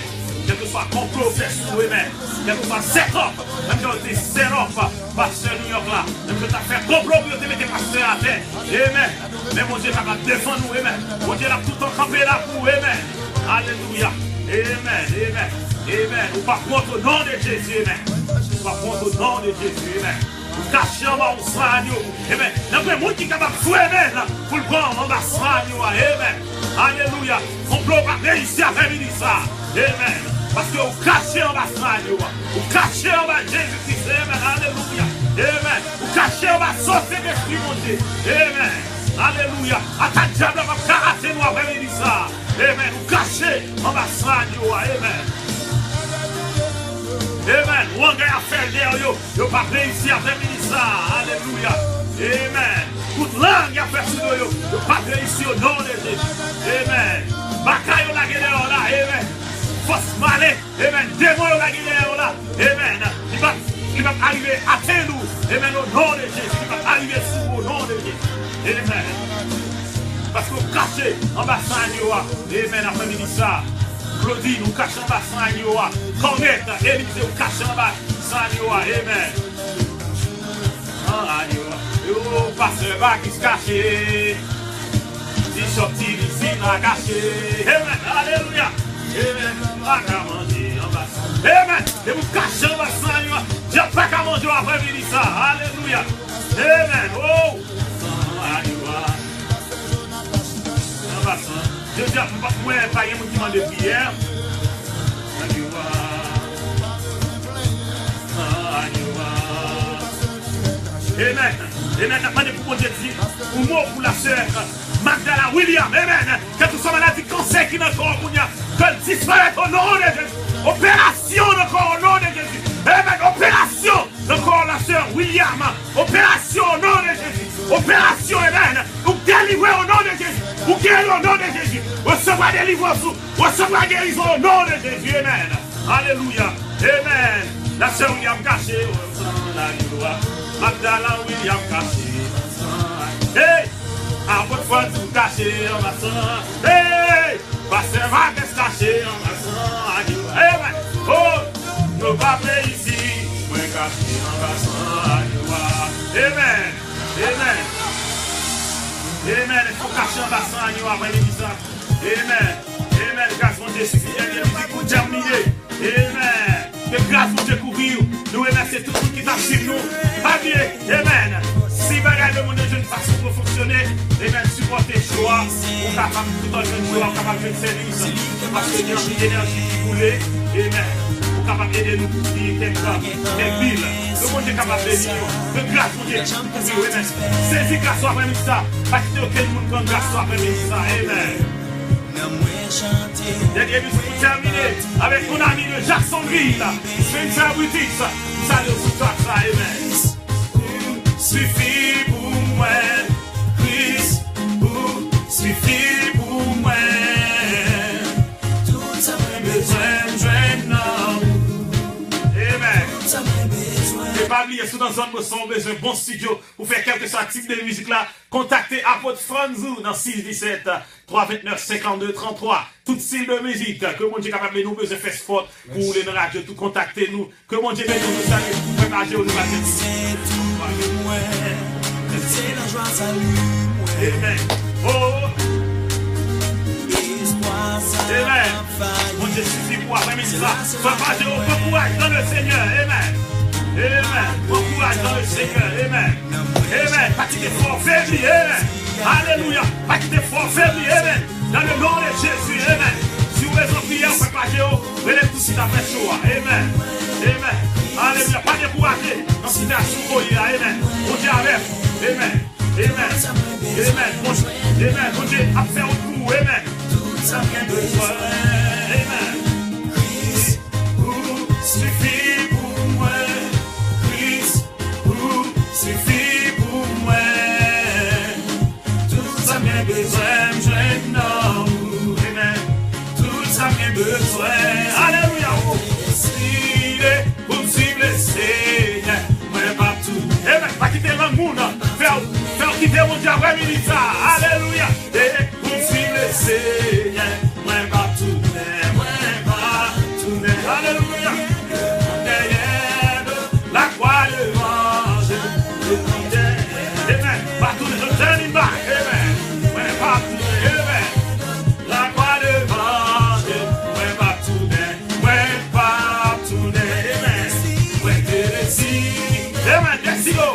S1: Quel que soit complot fait sous. Amen. Quel que soit set-up. Même si tu es set-up. Pasteur New York là. Même si tu as fait complot pour te mettre pasteur à terre. Amen. Mais mon Dieu va défendre nous. Amen. Mon Dieu l'a tout en campé là pour. Amen. Alléluia. Amen, amen, amen. Ou pas contre au nom de Jésus, amen. Ou pas contre au nom de Jésus, amen. Ou cacher en bas au soigno, amen. Il y a des gens qui sont capables de souhaiter, amen. Pour le prendre en bas au soigno, amen. Alléluia. On peut pas réussir à faire ça, amen. Parce que vous cachez en bas au soigno, vous cachez en bas Jésus-Christ, amen. Alléluia, amen. Vous cachez en bas saucer d'esprit monté, amen. Alléluia. À ta diable, on va karater nous après ça. Amen. Vous cachez en bas de amen. Amen. Ou on a fait derrière yo. Yo pas réussi à faire ça. Alléluia. Amen. Toute langue a fait sur yo. Yo pas réussi au nom de Jésus. Amen. Bakayo la guerre là. Amen. Force malé. Amen. Démon la guerre là. Amen. Il va arriver à nous. Amen. Au nom de Jésus. Il va arriver sous au nom de Jésus. Amen. Parce que vous cachez en bas de amen, après-midi ça. Claudine, ou caché en bas sans agneau. Cornette, Élisée, ou caché en bas sans agneau. Amen. Yo, pasteur va qui se cache. Si sorti ici, n'a caché. Amen. Alléluia. Amen. Pas qu'à manger en bas. Amen. Et vous cachez en bas sans agneau. J'ai pas qu'à manger après-midi ça. Alléluia. Amen. Oh. Je dis à moi, pas un qui demande de prière. Amen. Amen. Demandez pour Dieu dire, ou mot pour la sœur Magdala William. Amen. Que tout soit maladie, cancer qui est dans le corps, que disparaisse au nom de Jésus. Opération dans le corps au nom de Jésus. Amen. Opération dans le corps la sœur William. Opération au nom de Jésus. Opération, amen. Ou délivrer au nom de Jésus. Ou guérir au nom de Jésus. Recevoir délivrance. Recevoir guérison au nom de Jésus. Amen. Alléluia. Amen. La sœur William caché. Magdala William caché. Hey! À votre foi, vous cachez en maçon. Hey! Pasteur Vargas caché en maçon. Amen. Oh! Nous pas ici. Moi caché en maçon. Amen. Amen. Amen. Il faut cacher en bassin après l'église. Amen. Amen. Grâce mon Dieu suffit. Il y a musique pour terminer. Amen. Que grâce mon Dieu couvrir. Nous remercions tout le monde qui t'a suivi nous. Amen. Si bagage de mon Dieu de façon pour fonctionner, amen. Supporter le choix. On est capable de tout en jeune choix. On est capable de faire service. Parce que l'énergie qui coule. Amen. Capable d'aider nous pour dire quelle ville. Le monde est capable de dire. De grâce, mon Dieu. Saisis grâce après-midi ça. Pas quitter aucun monde comme grâce après-midi ça. Amen. Dernier musique pour terminer avec mon ami de Jacksonville. Spencer British. Salut au sous-toi ça. Amen. Suffit pour moi. Christ. Suffit pour moi. Tout ça me besoin. Et pas oublier, sous dans zone de son besoin bon studio pour faire quelque chose type de musique là, contactez Apôtre Franzou dans 617 329 52 33. Tout style de musique que mon Dieu capable de nous besoin faire sport pour les radios, tout contactez nous. Que mon Dieu nous salue pour partager au nouveau. Amen. Oh. Amen. Mon Dieu suffit pour après-midi ça. Sois pas de bon courage dans le Seigneur. Amen. Amen. Bon courage dans le Seigneur. Amen. Amen. Pas quitter fort faibli. Amen. Alléluia. Pas quitter fort faibli. Amen. Dans le nom de Jésus. Amen. Si vous êtes en prière, vous faites pas de relève tout ce qui t'a fait chaud. Amen. Amen. Alléluia. Pas décourager dans cette situation. Amen. Mon Dieu avec vous. Amen. Amen. Amen. Amen. Mon Dieu a fait un coup. Amen. Ça vient de toi. Amen. Christ, suffit pour moi. Christ, suffit pour moi. Tout ça vient besoin, jeune homme. Amen. Tout ça vient besoin. Alléluia. Pour suivre le Seigneur. Moi, pas tout. Amen. Pas quitter le monde. Faire quitter mon Dieu après-midi ça. Alléluia. Et pour suivre le Seigneur. Moi, pas tout. Moi, pas tout. Alléluia. Derrière la croix de l'ange. Amen. Pas tout. Je turn back. Amen. Moi, pas tout. Amen. La croix de l'ange. Moi, pas tout. Moi, pas tout. Amen. Moi, amen. Décido.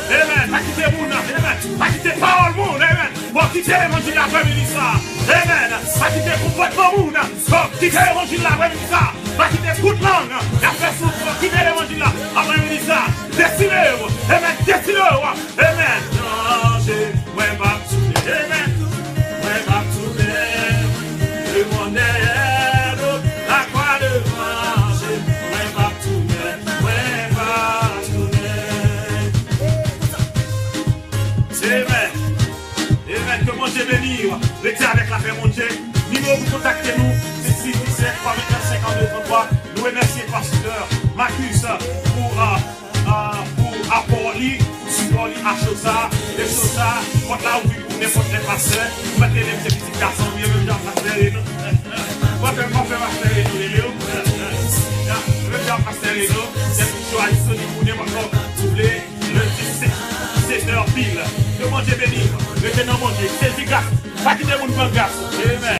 S1: Amen. Pas quitter mon âme. Amen. Pas quitter parole mon. Amen. Pour quitter l'évangile l'après-midi ça. Amen. Pas quitter comportement mon. Pour quitter l'évangile l'après-midi ça. Pas quitter toute langue. Et après ça, pour quitter l'évangile l'après-midi ça. Décidez-vous. Amen. Décidez-vous. Amen. Changez. Moi, pas tout. Amen. Moi, pas tout. Le monde est l'eau. La croix de manger. Moi, pas tout. Moi, pas tout. Amen. Amen. Que mon Dieu bénisse. Restez avec la paix, mon Dieu. Numéro pour contacter nous, c'est 617 329 52 33. Nous remercions pasteur Marcus pour apporter, pour supporter à Chosa. Les Chosa, quand là où vous n'importe quel pasteur, vous mettez les petits garçons, vous avez déjà pasteur. Votre pasteur Renaud, le pasteur Renaud, c'est pour choisir ce niveau n'importe quoi. Vous voulez le 17h pile. Le monde est béni. Le tenant monde, c'est efficace. Pas quitter mon grand garçon. Amen.